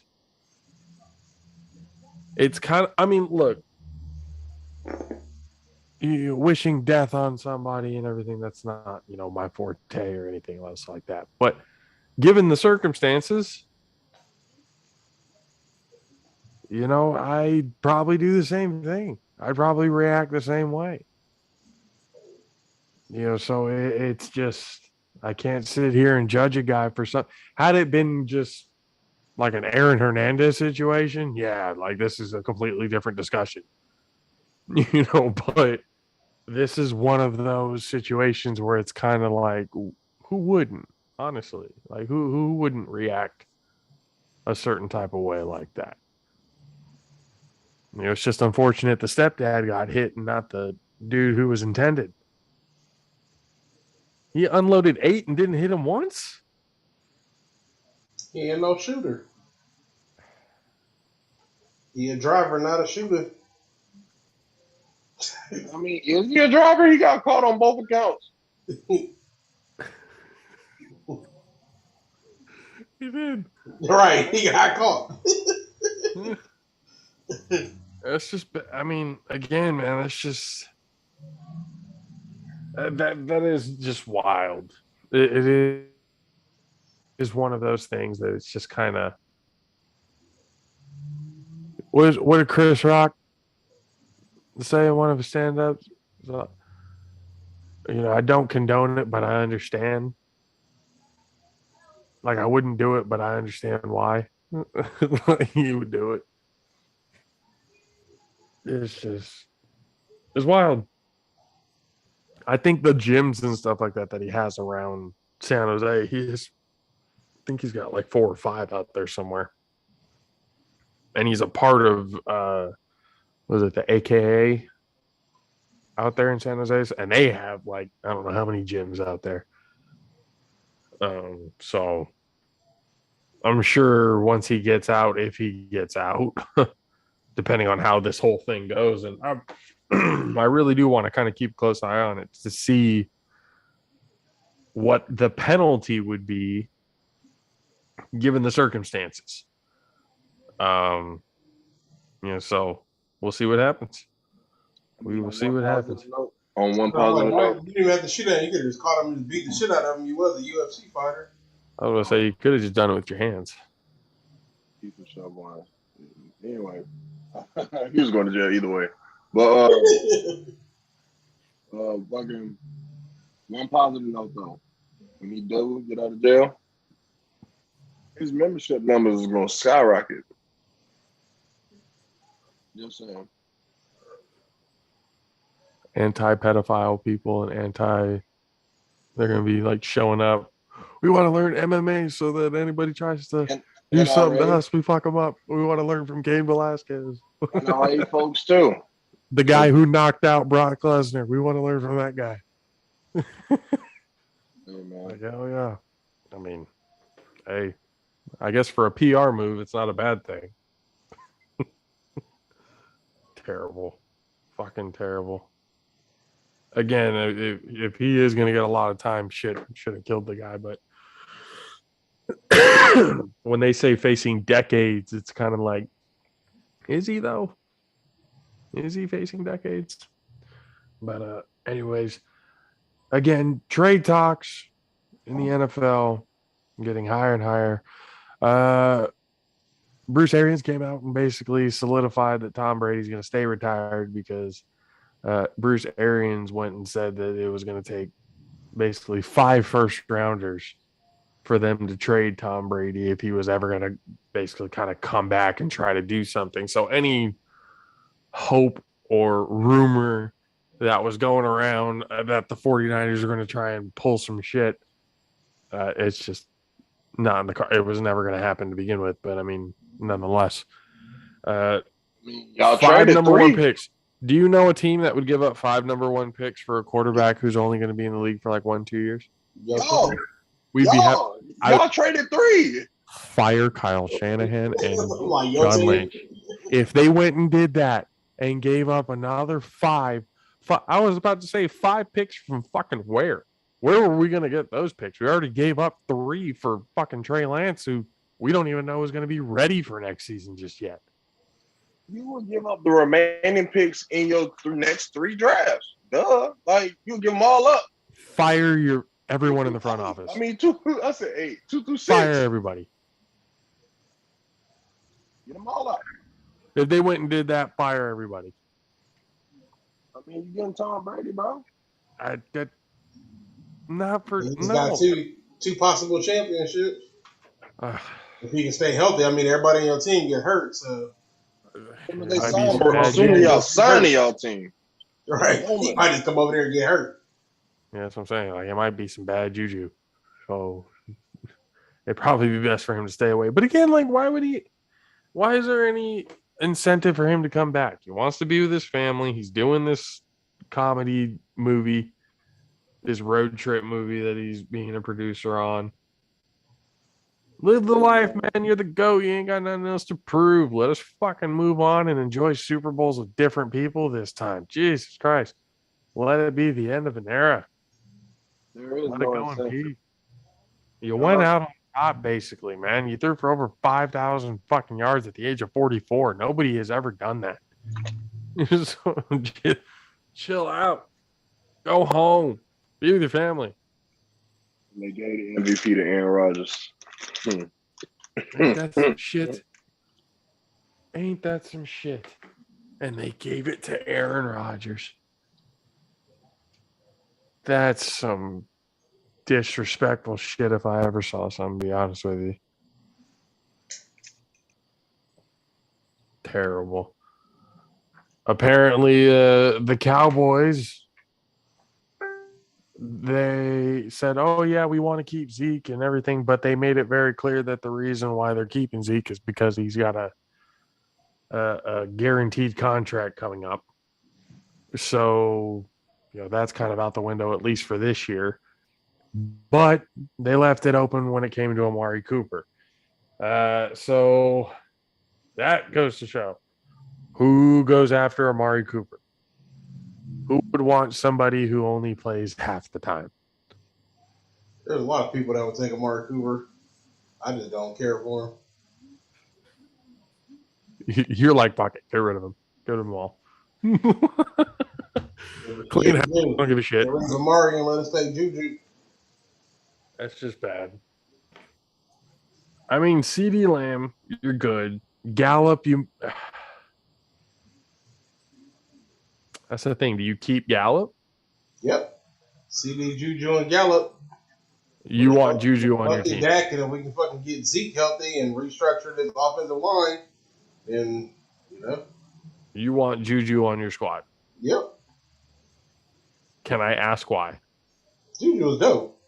it's kind of, I mean, look, you wishing death on somebody and everything, that's not, my forte or anything else like that. But given the circumstances, I'd probably do the same thing. I'd probably react the same way. So it's just, I can't sit here and judge a guy for some. Had it been just like an Aaron Hernandez situation, yeah, like this is a completely different discussion. But this is one of those situations where it's kind of like, who wouldn't, honestly? Like, who wouldn't react a certain type of way like that? It's just unfortunate the stepdad got hit and not the dude who was intended. He unloaded 8 and didn't hit him once? He ain't no shooter. He a driver, not a shooter. I mean, is he a driver? He got caught on both accounts. He did. Right, he got caught. It's just, I mean, again, man, it's just that is just wild. It is one of those things that it's just kind of. What did Chris Rock say in one of his stand-ups? I don't condone it, but I understand. Like, I wouldn't do it, but I understand why he would do it. It's wild. I think the gyms and stuff like that he has around San Jose, I think he's got like 4 or 5 out there somewhere. And he's a part of, was it the AKA out there in San Jose? And they have like, I don't know how many gyms out there. So I'm sure once he gets out, if he gets out, depending on how this whole thing goes, and I really do want to kind of keep a close eye on it to see what the penalty would be given the circumstances. So We'll see what happens. We will see what happens. On one No, like, positive why, note, you didn't even have to shoot at him. You could have just caught him and beat the shit out of him. You was a UFC fighter. I was gonna say you could have just done it with your hands. keep the shove on. Anyway, he was going to jail either way. But fucking one positive note though, when he do get out of jail, his membership numbers is going to skyrocket. Just saying. Anti-pedophile people and they're gonna be like showing up. We want to learn MMA so that anybody tries to do something to us, we fuck them up. We want to learn from Cain Velasquez, NRA folks too. the guy who knocked out Brock Lesnar. We want to learn from that guy. Hey, man. Like, hell yeah. I mean, hey, I guess for a PR move, it's not a bad thing. Terrible. Fucking terrible. Again, if he is going to get a lot of time, shit, should have killed the guy. But when they say facing decades, it's kind of like, is he though? Is he facing decades? But anyways, again, trade talks in the NFL getting higher and higher. Bruce Arians came out and basically solidified that Tom Brady's going to stay retired because Bruce Arians went and said that it was going to take basically 5 first-rounders for them to trade Tom Brady if he was ever going to basically kind of come back and try to do something. So any hope or rumor that was going around that the 49ers are going to try and pull some shit, it's just not in the car. It was never going to happen to begin with. But I mean, nonetheless, Y'all 5 traded number 3. 1 picks. Do you know a team that would give up 5 number 1 picks for a quarterback who's only going to be in the league for like 1-2 years? Y'all traded 3. Fire Kyle Shanahan and Like, John Lynch. If they went and did that and gave up another 5, I was about to say 5 picks from fucking where? Where were we going to get those picks? We already gave up 3 for fucking Trey Lance, who we don't even know is going to be ready for next season just yet. You will give up the remaining picks in your next 3 drafts. Duh. Like, you'll give them all up. Fire everyone in the front office. I mean, I said 8. 2 through 6. Fire everybody. Get them all up. If they went and did that, fire everybody. I mean, you getting Tom Brady, bro? He's got two possible championships. If he can stay healthy, I mean, everybody on your team get hurt. So They signing y'all team. Right. He might just come over there and get hurt. Yeah, that's what I'm saying. Like, it might be some bad juju. So it'd probably be best for him to stay away. But again, like, why is there any incentive for him to come back? He wants to be with his family. He's doing this comedy movie, this road trip movie that he's being a producer on. Live the life, man. You're the GOAT. You ain't got nothing else to prove. Let us fucking move on and enjoy Super Bowls with different people this time. Jesus Christ. Let it be the end of an era. There is Let no it go in incentive. peace. You went out on top, basically, man. You threw for over 5,000 fucking yards at the age of 44. Nobody has ever done that. So, chill out. Go home. Be with your family. They gave the MVP to Aaron Rodgers. Ain't that some shit? Ain't that some shit? And they gave it to Aaron Rodgers. That's some disrespectful shit if I ever saw some, to be honest with you. Terrible. Apparently, the Cowboys, they said, oh, yeah, we want to keep Zeke and everything, but they made it very clear that the reason why they're keeping Zeke is because he's got a guaranteed contract coming up. So, that's kind of out the window, at least for this year. But they left it open when it came to Amari Cooper. So that goes to show who goes after Amari Cooper. Who would want somebody who only plays half the time? There's a lot of people that would take Amari Cooper. I just don't care for him. You're like, fuck it, get rid of him. Go to the mall. Clean house. Don't give a shit. Get rid of Amari and let us take Juju. That's just bad. I mean, CD Lamb, you're good. Gallup, you. That's the thing. Do you keep Gallup? Yep. CD, Juju, and Gallup. You want Juju on your Healthy team? Dak, and if we can fucking get Zeke healthy and restructure this offensive line, then You want Juju on your squad? Yep. Can I ask why? Juju is dope.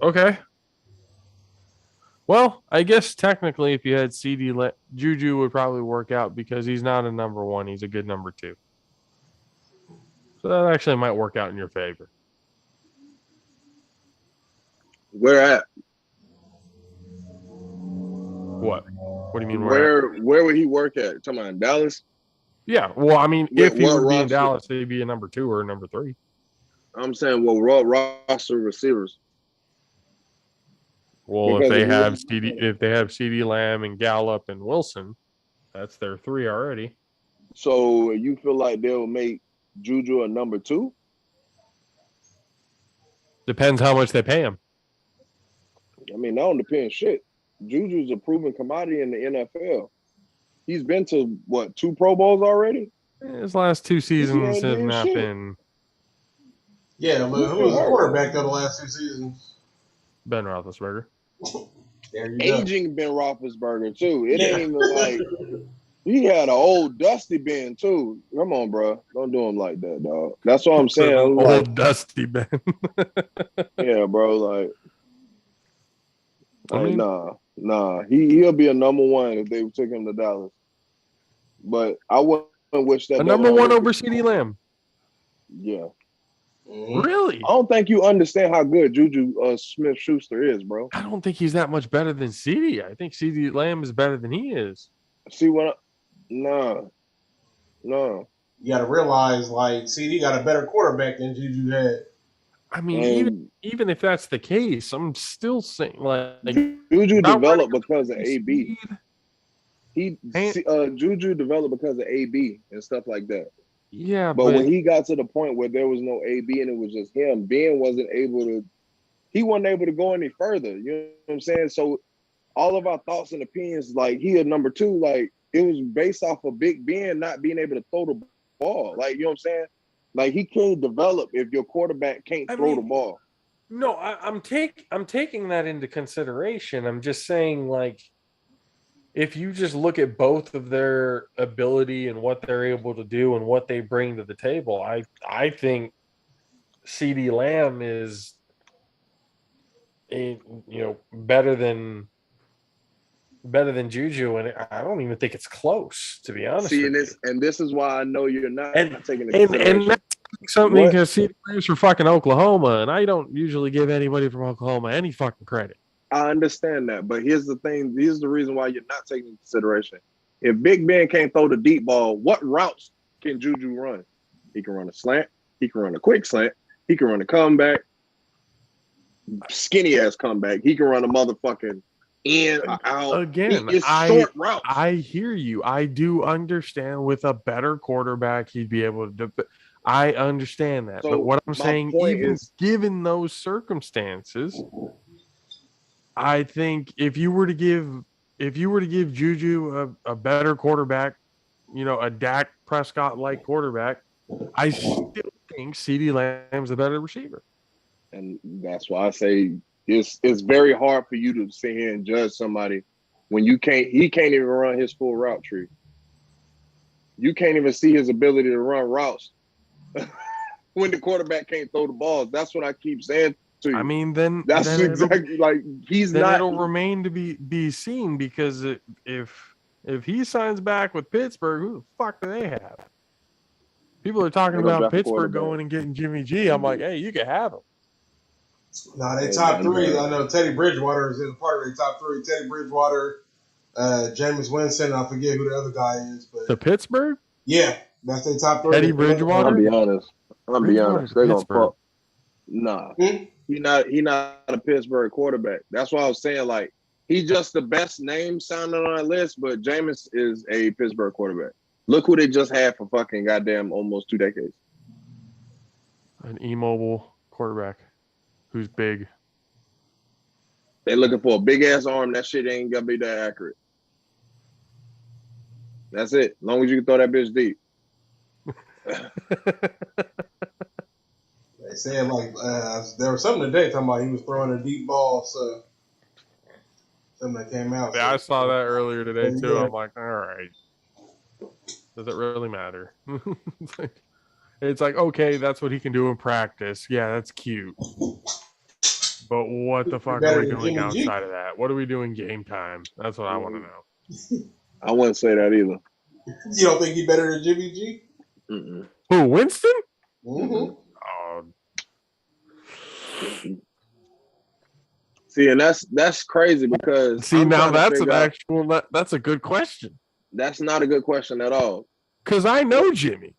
Okay. Well, I guess technically, if you had CD, Juju would probably work out because he's not a number one. He's a good number two. So that actually might work out in your favor. Where at? What? What do you mean? Where would he work at? Talking about in Dallas? Yeah. Well, I mean, What- if he what would be in roster? Dallas, he'd be a number two or a number three. I'm saying, well, roster receivers. Well, Because if they have CD Lamb and Gallup and Wilson, that's their three already. So you feel like they'll make Juju a number two? Depends how much they pay him. I mean, that don't depend shit. Juju's a proven commodity in the NFL. He's been to what, 2 Pro Bowls already? His last 2 seasons have doing not shit. been Yeah, but who was the quarterback of the last 2 seasons? Ben Roethlisberger. There you go. Aging Ben Roethlisberger too. It ain't even like he had an old Dusty Ben too. Come on, bro, don't do him like that, dog. That's what I'm saying. Old Like, Dusty Ben. yeah, bro. Like, I mean, nah. He'll be a number one if they took him to Dallas. But I wouldn't wish that. a number one over CD Lamb. Yeah. Really? I don't think you understand how good Juju Smith-Schuster is, bro. I don't think he's that much better than CD. I think CD Lamb is better than he is. See what? No. You got to realize, like, CD got a better quarterback than Juju had. I mean, even if that's the case, I'm still saying like Juju developed because of AB. speed. Juju developed because of AB and stuff like that. Yeah, but when he got to the point where there was no AB and it was just him, Ben wasn't able to go any further. You know what I'm saying? So all of our thoughts and opinions, like he a number two, like it was based off of Big Ben not being able to throw the ball. Like, you know what I'm saying? Like he can't develop if your quarterback can't throw the ball. No, I'm taking that into consideration. I'm just saying, like, if you just look at both of their ability and what they're able to do and what they bring to the table, I think CD Lamb is better than Juju, and I don't even think it's close, to be honest. See, and this is why I know you're not taking into consideration. And that's something because CD Lamb's from fucking Oklahoma, and I don't usually give anybody from Oklahoma any fucking credit. I understand that, but here's the thing. Here's the reason why you're not taking into consideration. If Big Ben can't throw the deep ball, what routes can Juju run? He can run a slant. He can run a quick slant. He can run a comeback. Skinny ass comeback. He can run a motherfucking in, out. Again, it's short routes. I hear you. I do understand with a better quarterback, he'd be able to. I understand that. So but what I'm saying, even given those circumstances, I think if you were to give Juju a better quarterback, a Dak Prescott-like quarterback, I still think CeeDee Lamb's a better receiver. And that's why I say it's very hard for you to sit here and judge somebody when he can't even run his full route tree. You can't even see his ability to run routes when the quarterback can't throw the balls. That's what I keep saying. I mean, that's exactly like he's then not. It'll remain to be seen because if he signs back with Pittsburgh, who the fuck do they have? People are talking about Pittsburgh going and getting Jimmy G. I'm like, hey, you can have him. No, they top three. I know Teddy Bridgewater is in part of the top three. Teddy Bridgewater, Jameis Winston. I forget who the other guy is, but the Pittsburgh. Yeah, that's their top three. Teddy Bridgewater. I'll be honest. They're gonna fuck. Nah. He not a Pittsburgh quarterback. That's why I was saying, like, He's just the best name sounding on that list, but Jameis is a Pittsburgh quarterback. Look who they just had for fucking goddamn almost 2 decades. An immobile quarterback who's big. They looking for a big ass arm. That shit ain't gonna be that accurate. That's it. As long as you can throw that bitch deep. They said like there was something today talking about he was throwing a deep ball, so something that came out. Yeah, I saw that earlier today too. Yeah. I'm like, all right. Does it really matter? It's like, okay, that's what he can do in practice. Yeah, that's cute. But what the fuck are we doing outside of that? What are we doing game time? That's what I want to know. I wouldn't say that either. You don't think he better than Jimmy G? Mm-mm. Who, Winston? Mm-hmm. See, and that's crazy because now that's an actual. That's a good question. That's not a good question at all. Because I know Jimmy.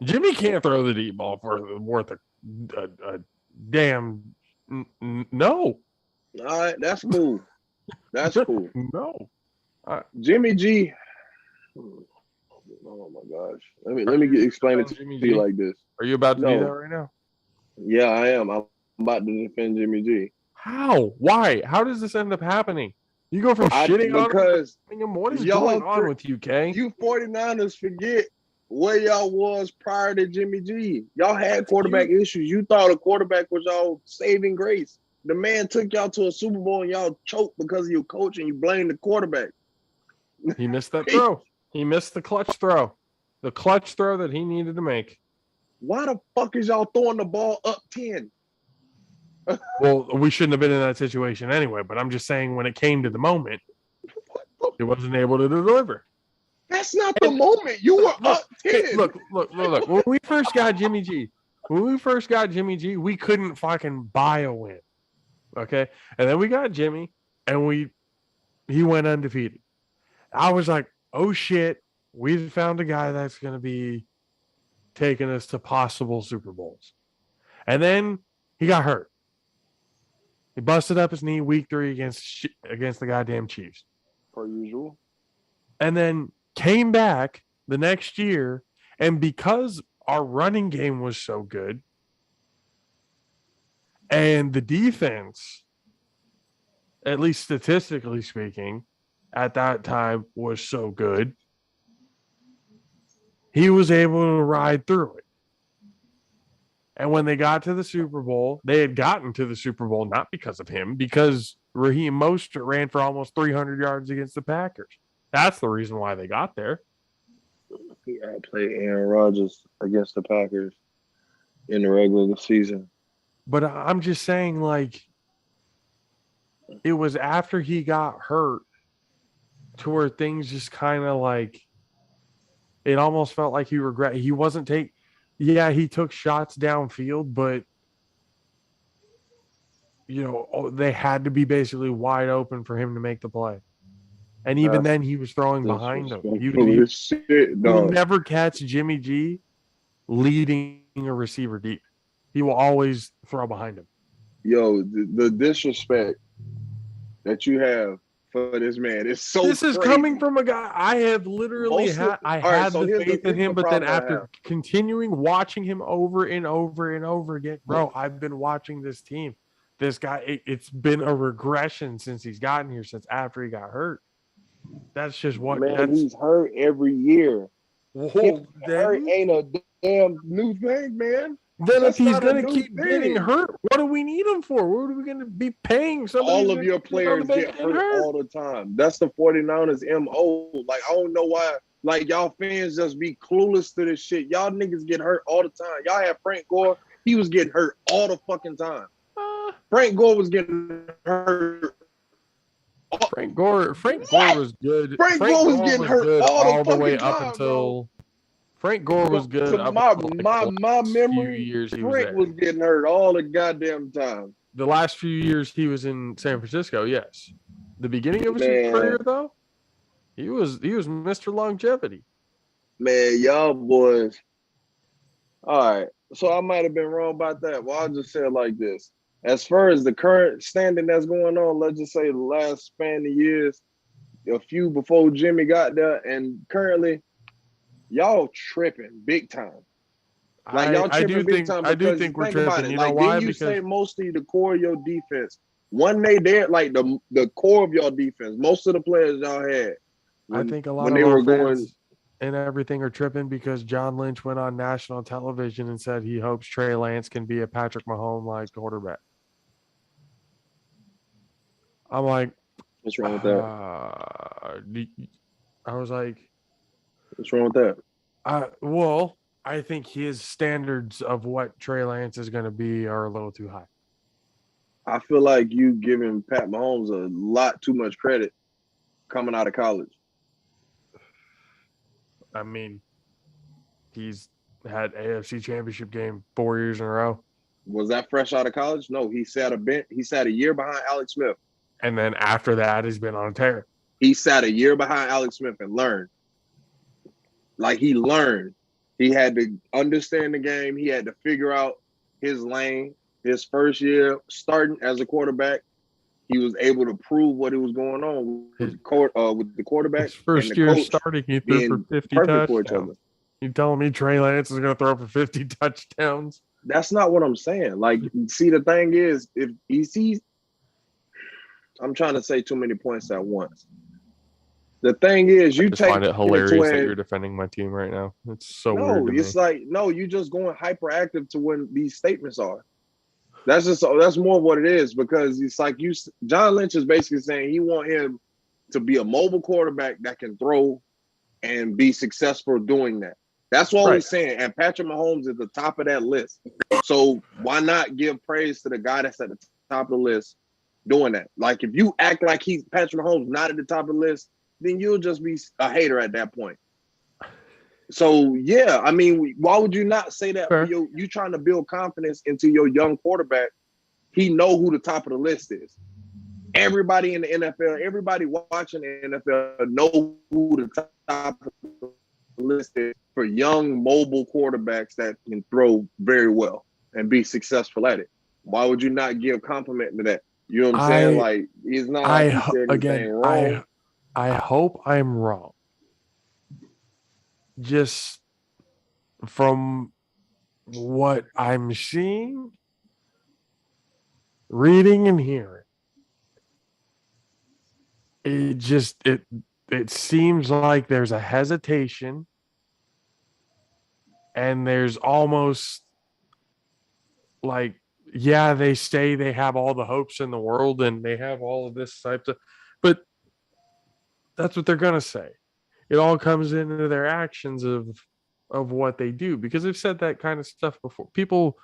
Jimmy can't throw the deep ball for worth a damn no. All right, that's cool. That's cool. No. Jimmy G. Oh my gosh. Let me explain it to you like this. Are you about to do that right now? Yeah, I am. I'm about to defend Jimmy G. How? Why? How does this end up happening? You go from shitting on him. What is going on with you, Kay? You 49ers forget where y'all was prior to Jimmy G. Y'all had quarterback issues. You thought a quarterback was y'all saving grace. The man took y'all to a Super Bowl and y'all choked because of your coach and you blamed the quarterback. He missed that throw. He missed the clutch throw. The clutch throw that he needed to make. Why the fuck is y'all throwing the ball up 10? Well, we shouldn't have been in that situation anyway, but I'm just saying when it came to the moment, he wasn't able to deliver. That's not the moment. You were up 10. Look. When we first got Jimmy G, we couldn't fucking buy a win. Okay? And then we got Jimmy, and he went undefeated. I was like, oh shit, we found a guy that's going to be taking us to possible Super Bowls. And then he got hurt. He busted up his knee week 3 against the goddamn Chiefs. Per usual. And then came back the next year, and because our running game was so good and the defense, at least statistically speaking, at that time was so good, he was able to ride through it. And when they got to the Super Bowl, they had gotten to the Super Bowl not because of him, because Raheem Mostert ran for almost 300 yards against the Packers. That's the reason why they got there. He outplayed Aaron Rodgers against the Packers in the regular season. But I'm just saying, like, it was after he got hurt to where things just kind of like, it almost felt like he wasn't taking. Yeah, he took shots downfield, but, they had to be basically wide open for him to make the play. And even then, he was throwing behind him. You never catch Jimmy G leading a receiver deep. He will always throw behind him. Yo, the disrespect that you have for this man is so This is crazy. coming from a guy I have literally had the faith in him, but then after continuing watching him over and over and over again, bro, I've been watching this team. This guy, it's been a regression since he's gotten here, since after he got hurt. That's just what he's hurt every year. Whoa, hurt ain't a damn new thing, man. Then if he's going to keep getting hurt, what do we need him for? What are we going to be paying somebody? All of your players get hurt all the time. That's the 49ers MO. Like, I don't know why. Like, y'all fans just be clueless to this shit. Y'all niggas get hurt all the time. Y'all have Frank Gore. He was getting hurt all the fucking time. Frank Gore was getting hurt. Frank Gore was good. Frank Gore was getting hurt all the way fucking up time, until bro. Frank Gore was good. So my memory, years Frank was getting hurt all the goddamn time. The last few years he was in San Francisco, yes. The beginning of his career, though, he was Mr. Longevity. Man, y'all boys. All right, so I might have been wrong about that. Well, I'll just say it like this: As far as the current standing that's going on, let's just say the last span of years, a few before Jimmy got there, and currently, y'all tripping big time. Like y'all I do tripping big think time I do because think we're think about tripping. it. You know Like, didn't why? you Because say mostly the core of your defense? One day there, like the core of your defense, most of the players y'all had I when think a lot when of they our were going. fans and everything are tripping because John Lynch went on national television and said he hopes Trey Lance can be a Patrick Mahomes like quarterback. I'm like, What's wrong with that? I was like, What's wrong with that? well, I think his standards of what Trey Lance is going to be are a little too high. I feel like you giving Pat Mahomes a lot too much credit coming out of college. I mean, he's had AFC Championship game 4 years in a row, Was that fresh out of college? No, he sat a bench. He sat a year behind Alex Smith. and then after that, he's been on a tear. He sat a year behind Alex Smith and learned. Like he learned. He had to understand the game. He had to figure out his lane. His first year starting as a quarterback, he was able to prove what was going on with the quarterback His and first the year coach starting, he threw for being 50 perfect for each touchdowns. other. You telling me Trey Lance is going to throw for 50 touchdowns? That's not what I'm saying. Like, see, the thing is, if he sees, I'm trying to say too many points at once. The thing is, you I just take find it it to hilarious that when you're defending my team right now. It's so weird no, to me. it's like no, you just going hyperactive to when these statements are. That's more of what it is because it's like John Lynch is basically saying he want him to be a mobile quarterback that can throw and be successful doing that. That's all Right. he's saying. And Patrick Mahomes is at the top of that list. So why not give praise to the guy that's at the top of the list doing that? Like if you act like he's Patrick Mahomes not at the top of the list, then you'll just be a hater at that point. So yeah, I mean, why would you not say that? Fair. You trying to build confidence into your young quarterback. He know who the top of the list is. Everybody in the NFL, everybody watching the NFL know who the top of the list is for young mobile quarterbacks that can throw very well and be successful at it. Why would you not give compliment to that? You know what I'm saying? Like it's not like he said anything wrong. I hope I'm wrong. Just from what I'm seeing, reading, and hearing, it seems like there's a hesitation, and there's almost like, yeah, they say they have all the hopes in the world and they have all of this type of, but that's what they're gonna say. It all comes into their actions of what they do because they've said that kind of stuff before. People,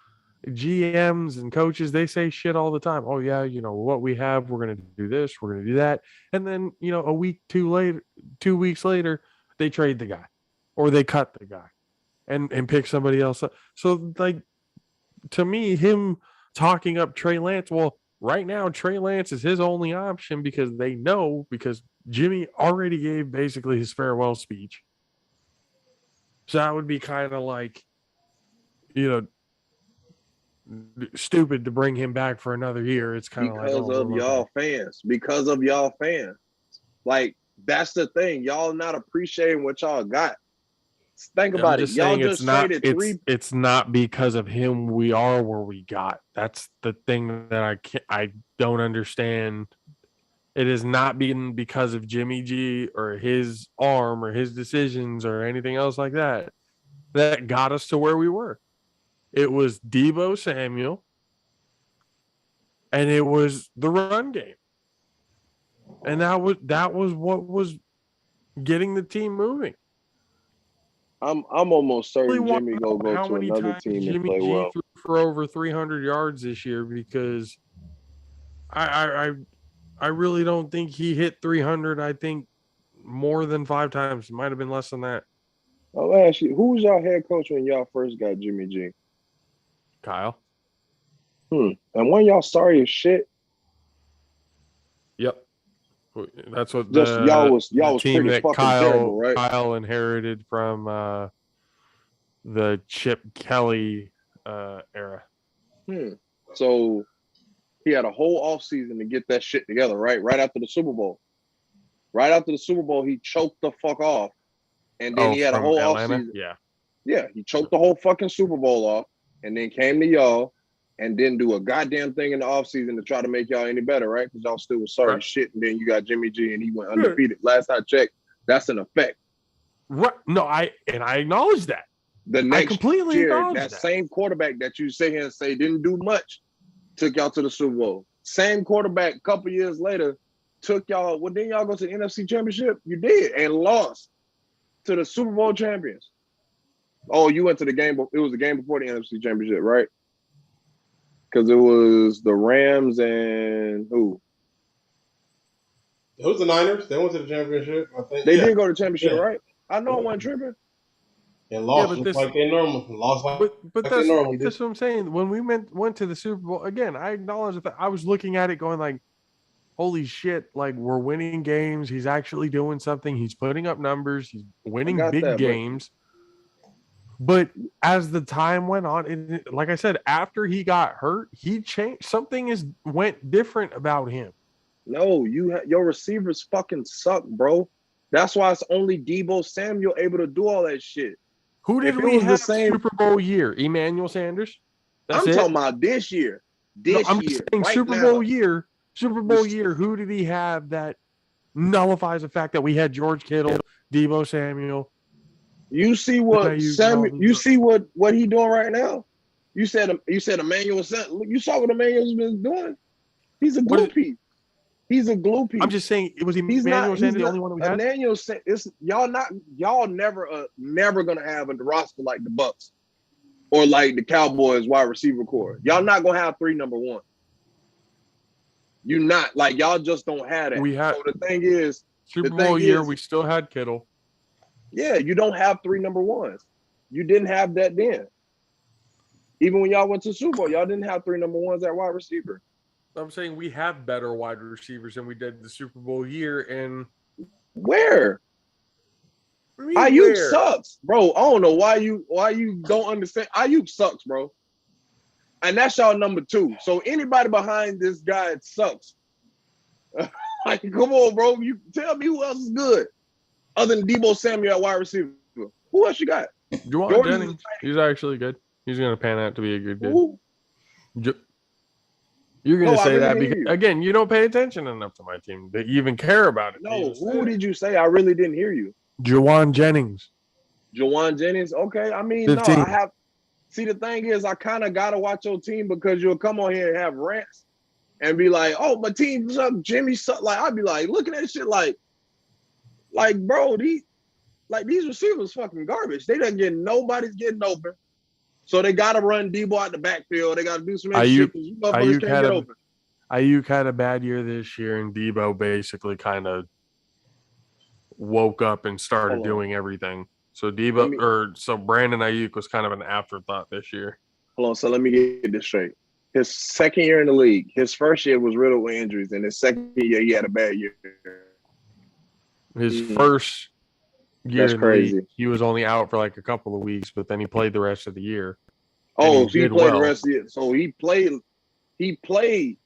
GMs and coaches, they say shit all the time. Oh yeah, what we have, we're gonna do this, we're gonna do that, and then a week 2 weeks later, they trade the guy, or they cut the guy, and pick somebody else up. So like, to me, him talking up Trey Lance, well, right now Trey Lance is his only option because Jimmy already gave basically his farewell speech. So that would be kind of like, stupid to bring him back for another year. It's kind of like, Because of y'all fans. Because of y'all fans. Like, that's the thing. Y'all not appreciating what y'all got. Think about it. Y'all just traded it's not because of him we are where we got. That's the thing that I don't understand. It has not been because of Jimmy G or his arm or his decisions or anything else like that got us to where we were. It was Deebo Samuel, and it was the run game. And that was what was getting the team moving. I'm almost certain Jimmy go to another team Jimmy and play G well. threw for over 300 yards this year because I really don't think he hit 300. I think more than 5 times. It might have been less than that. I'll ask you, who was y'all head coach when y'all first got Jimmy G? Kyle. And when y'all sorry as shit? Yep. That's what y'all was team pretty that fucking terrible, right? Kyle inherited from the Chip Kelly era. So He had a whole offseason to get that shit together, right? Right after the Super Bowl. Right after the Super Bowl, he choked the fuck off. And then he had a from whole Atlanta. offseason. Yeah. Yeah, he choked the whole fucking Super Bowl off and then came to y'all and didn't do a goddamn thing in the offseason to try to make y'all any better, right? Because y'all still was sorry Right. shit. And then you got Jimmy G and he went undefeated. Last I checked, that's an effect. Right. No, I acknowledge that. The next I completely year, acknowledge that that. same quarterback that you sit here and say didn't do much took y'all to the Super Bowl. Same quarterback, a couple years later, took y'all. Well, then y'all go to the NFC Championship. You did and lost to the Super Bowl champions. Oh, you went to the game. It was the game before the NFC Championship, right? Because it was the Rams and who? It was the Niners. They went to the championship. I think They did go to the championship, Yeah. right? I know I wasn't tripping. And lost but just this- like they normally lost like But they normally that's did. what I'm saying. When we went to the Super Bowl again, I acknowledge that I was looking at it going like, holy shit, like we're winning games. He's actually doing something. He's putting up numbers. He's winning got big that, but- games. But as the time went on, and like I said, after he got hurt, he changed. Something went different about him. No, your receivers fucking suck, bro. That's why it's only Deebo Samuel able to do all that shit. Who did If it we was the have same- Super Bowl year? Emmanuel Sanders. I'm talking about this year. No, This I'm year, just saying right Super now. Bowl year. Super Bowl This- year. Who did he have that nullifies the fact that we had George Kittle, Deebo Samuel? You see what Ayuk, Samuel? You see what he doing right now? You said Emmanuel. You saw what Emmanuel's been doing. He's a glue piece. He's a glue piece. I'm just saying it was He's Emmanuel not. Sanders the only one that we had. Emmanuel. It's y'all never gonna have a roster like the Bucks or like the Cowboys wide receiver core. Y'all not gonna have 3 number 1. You not like y'all just don't have that. We had So the thing is, Super the Bowl thing year. is- We still had Kittle. yeah, you don't have 3 number 1s. You didn't have that then. Even when y'all went to Super Bowl, y'all didn't have 3 number 1s at wide receiver. I'm saying we have better wide receivers than we did the Super Bowl year. And Where? Ayuk sucks, bro. I don't know why you don't understand. Ayuk sucks, bro. And that's y'all number 2. So anybody behind this guy, it sucks. Like, come on, bro. You tell me who else is good other than Deebo Samuel at wide receiver. Who else you got? Juwan Jordan- Jennings. He's actually good. He's going to pan out to be a good dude. Who? You're going to No, I say really that didn't because, hear you. again, you don't pay attention enough to my team to even care about it. No, who did you say? I really didn't hear you. Juwan Jennings. Jawan Jennings. Okay, I mean, 15. no, I have. See, the thing is, I kind of gotta watch your team because you'll come on here and have rants and be like, "Oh, my team suck, Jimmy suck." Like I'd be like, looking at that shit, like, bro, these receivers fucking garbage. They don't get nobody's getting open, so they gotta run Debo out the backfield. They gotta do some extra shit 'cause you motherfuckers can't get open. Ayuk had a bad year this year, and Debo basically kind of woke up and started Hold on. doing everything. So Let me- Brandon Ayuk was kind of an afterthought this year. Hold on, so let me get this straight. His second year in the league, his first year was riddled with injuries, and his second year he had a bad year. His Mm. first year That's in the league, crazy. he was only out for like a couple of weeks, but then he played the rest of the year. Oh, And so he did played well. the rest of the year. So he played. He played.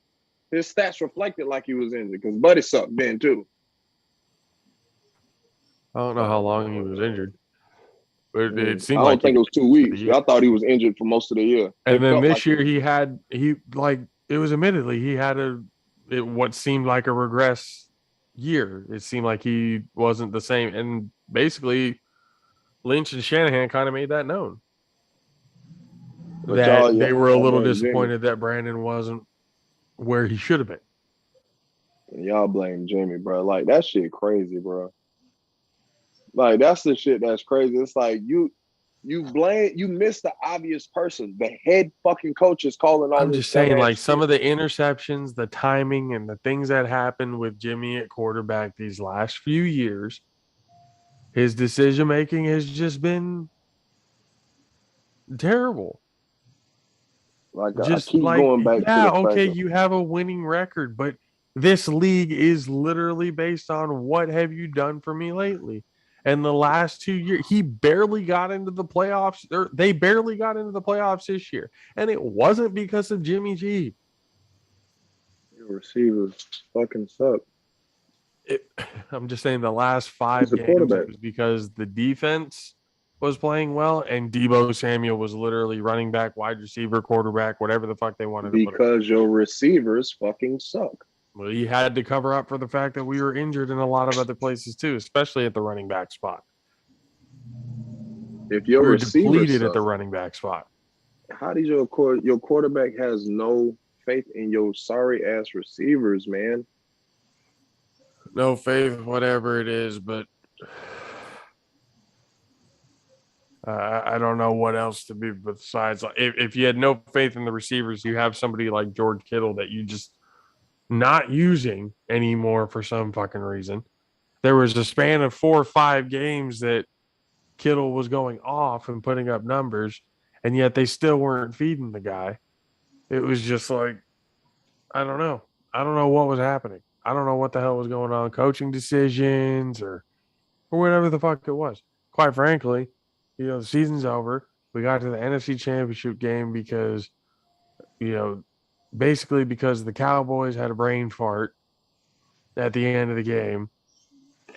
His stats reflected like he was injured because Buddy sucked then too. I don't know how long he was injured, but it I seemed don't like think it was 2 weeks. year. I thought he was injured for most of the year. And It then felt this like year it. it was admittedly he had what seemed like a regress year. It seemed like he wasn't the same, and basically Lynch and Shanahan kind of made that known. But That they were a y'all little blame Jimmy. disappointed that Brandon wasn't where he should have been. Y'all blame Jimmy, bro. Like that shit crazy, bro. Like that's the shit that's crazy. It's like you miss the obvious person. The head fucking coach is calling all I'm this just saying, dumbass like some shit. of the interceptions, the timing, and the things that happened with Jimmy at quarterback these last few years, his decision making has just been terrible. Like Just I keep like, going back yeah, to the okay, fact you have a winning record, but this league is literally based on what have you done for me lately. And the last 2 years, he barely got into the playoffs, or they barely got into the playoffs this year. And it wasn't because of Jimmy G. Receivers fucking suck. I'm just saying the last 5 He's a games quarterback. it was because the defense was playing well and Debo Samuel was literally running back, wide receiver, quarterback, whatever the fuck they wanted to put him. Because your receivers fucking suck. Well, he had to cover up for the fact that we were injured in a lot of other places too, especially at the running back spot. If your We were receivers depleted suck, at the running back spot. how does your quarterback has no faith in your sorry ass receivers, man? No faith, whatever it is, but I don't know what else to be besides if you had no faith in the receivers, you have somebody like George Kittle that you just not using anymore for some fucking reason. There was a span of 4 or 5 games that Kittle was going off and putting up numbers, and yet they still weren't feeding the guy. It was just like, I don't know. I don't know what was happening. I don't know what the hell was going on, coaching decisions or whatever the fuck it was. Quite frankly, the season's over. We got to the NFC Championship game because, basically because the Cowboys had a brain fart at the end of the game,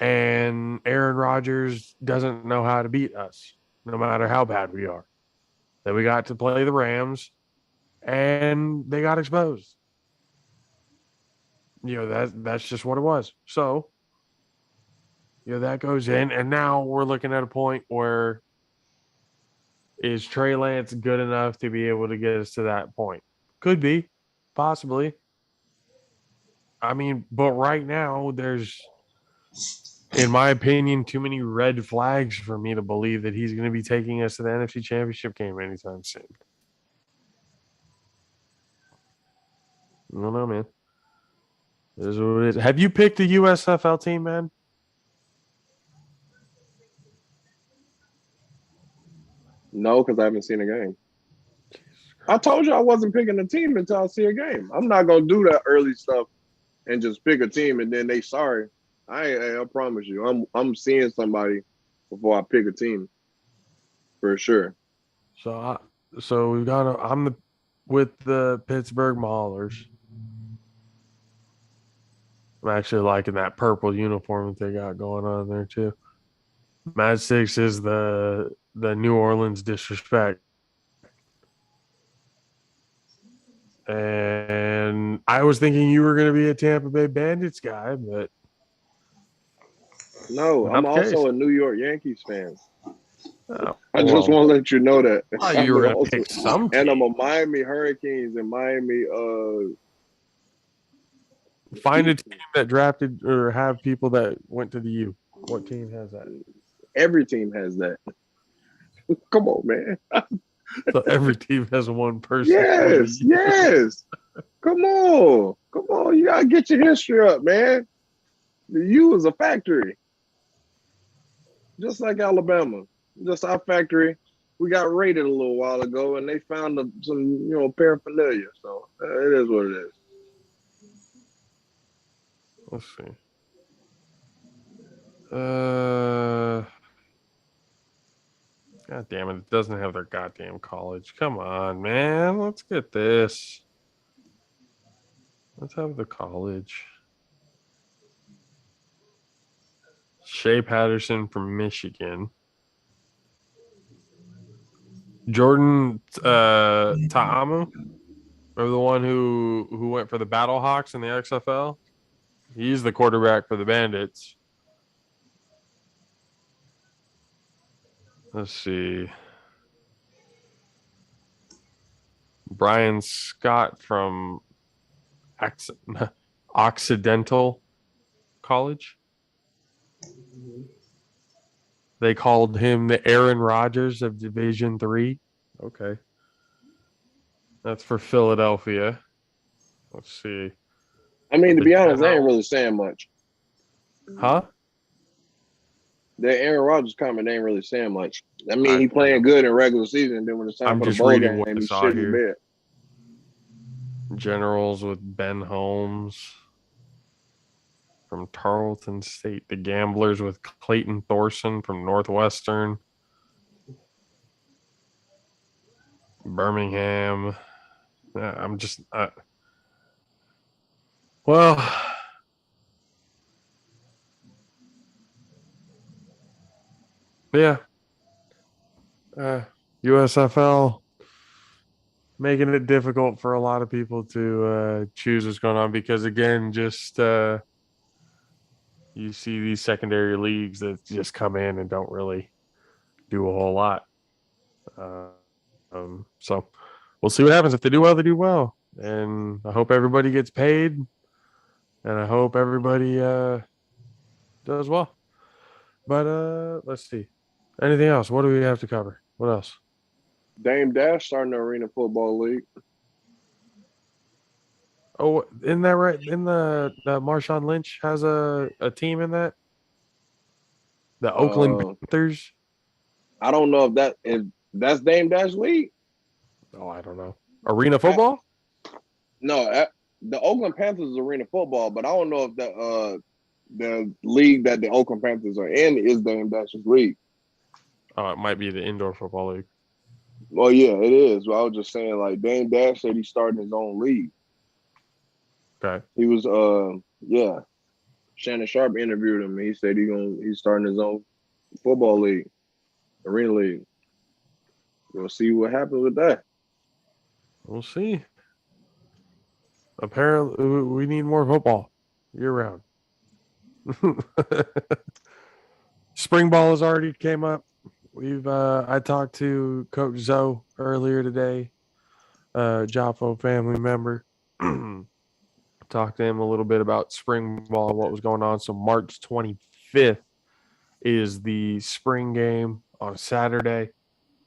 and Aaron Rodgers doesn't know how to beat us, no matter how bad we are. Then we got to play the Rams, and they got exposed. That's just what it was. So, that goes in, and now we're looking at a point where is Trey Lance good enough to be able to get us to that point? Could be, possibly. I mean, but right now there's, in my opinion, too many red flags for me to believe that he's going to be taking us to the NFC Championship game anytime soon. I don't know, man. It is what it is. Have you picked a USFL team, man? No, because I haven't seen a game. I told you I wasn't picking a team until I see a game. I'm not gonna do that early stuff and just pick a team and then they sorry. I promise you. I'm seeing somebody before I pick a team. For sure. So we've got. I'm with the Pittsburgh Maulers. I'm actually liking that purple uniform that they got going on there too. Mad Six is the New Orleans Disrespect. And I was thinking you were going to be a Tampa Bay Bandits guy, but no, I'm also a New York Yankees fan. Oh, I just want to let you know that. You were going to pick some team. And I'm a Miami Hurricanes and Miami. Find a team that drafted or have people that went to the U. What team has that? Every team has that. Come on, man. So every team has one person. Yes. Come on. You gotta get your history up, man. The U is a factory. Just like Alabama. Just our factory. We got raided a little while ago and they found some, paraphernalia. So it is what it is. Let's see. God damn it. It doesn't have their goddamn college. Come on, man. Let's get this. Let's have the college. Shea Patterson from Michigan. Jordan Ta'amu, or the one who went for the Battlehawks in the XFL. He's the quarterback for the Bandits. Let's see. Brian Scott from Occidental College. They called him the Aaron Rodgers of Division III. Okay. That's for Philadelphia. Let's see. I mean, to be honest, they ain't really saying much. Huh? The Aaron Rodgers comment ain't really saying much. I mean, he playing good in regular season, and then when it's time for the bowl game, he's shit in bed. Generals with Ben Holmes from Tarleton State. The Gamblers with Clayton Thorson from Northwestern. Birmingham. I'm just Well, yeah. USFL making it difficult for a lot of people to choose what's going on because, again, just you see these secondary leagues that just come in and don't really do a whole lot. So we'll see what happens. If they do well, they do well. And I hope everybody gets paid. And I hope everybody does well. But let's see. Anything else? What do we have to cover? What else? Dame Dash starting the Arena Football League. Oh, isn't that right? In the Marshawn Lynch has a team in that? The Oakland Uh, Panthers? I don't know if that's Dame Dash League. Oh, I don't know. Arena I, football? no, the Oakland Panthers is Arena Football, but I don't know if the league that the Oakland Panthers are in is Dame Dash's league. Oh, it might be the indoor football league. Well, yeah, it is. But I was just saying, like Dame Dash said, he's starting his own league. Okay. He was, yeah. Shannon Sharp interviewed him. And he said he's starting his own football league, arena league. We'll see what happens with that. We'll see. Apparently, we need more football year round. Spring ball has already came up. I talked to Coach Zoe earlier today, JAFFO family member. Talked to him a little bit about spring ball and what was going on. So March 25th is the spring game on Saturday.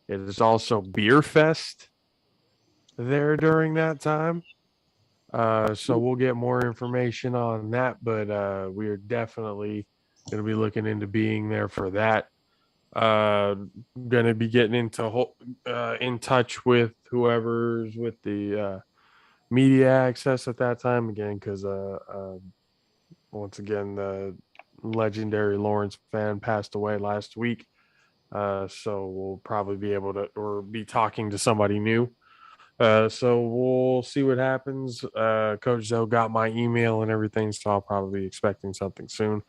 It is also Beer Fest there during that time. So we'll get more information on that, but we are definitely going to be looking into being there for that. Going to be getting in touch with whoever's with the media access at that time again, because once again the legendary Lawrence fan passed away last week. So we'll probably be able to or be talking to somebody new. So we'll see what happens. Coach Zoe got my email and everything, so I'll probably be expecting something soon.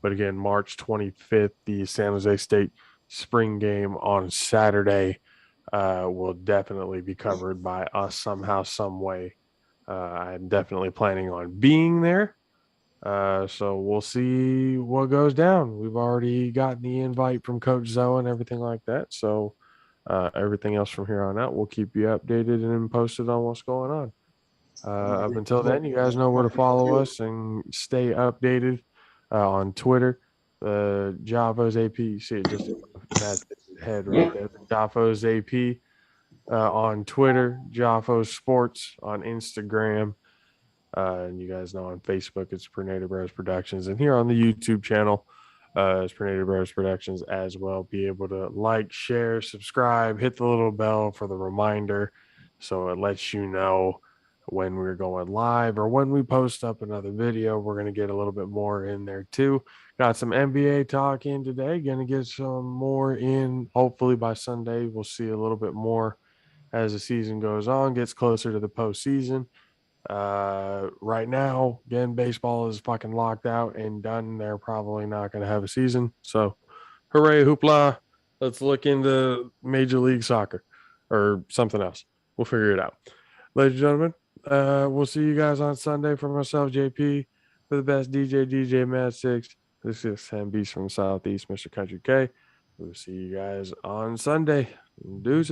But again, March 25th, the San Jose State spring game on Saturday will definitely be covered by us somehow, some way. I'm definitely planning on being there. So we'll see what goes down. We've already gotten the invite from Coach Zoe and everything like that. So everything else from here on out, we'll keep you updated and posted on what's going on. Up until then, you guys know where to follow us and stay updated on Twitter. Java's AP, you see it just Matt's head right there. Java's AP on Twitter, Jaffa Sports on Instagram. And you guys know on Facebook, it's Tornado Bros Productions. And here on the YouTube channel, it's Tornado Bros Productions as well. Be able to like, share, subscribe, hit the little bell for the reminder so it lets you know when we're going live or when we post up another video. We're going to get a little bit more in there too. Got some NBA talk in today. Going to get some more in. Hopefully by Sunday, we'll see a little bit more as the season goes on, gets closer to the postseason. Right now, again, baseball is fucking locked out and done. They're probably not going to have a season. So, hooray, hoopla. Let's look into Major League Soccer or something else. We'll figure it out. Ladies and gentlemen, we'll see you guys on Sunday. For myself, JP, for the best DJ Mad 6. This is Sam Beast from Southeast, Mr. Country K. We'll see you guys on Sunday. Deuces.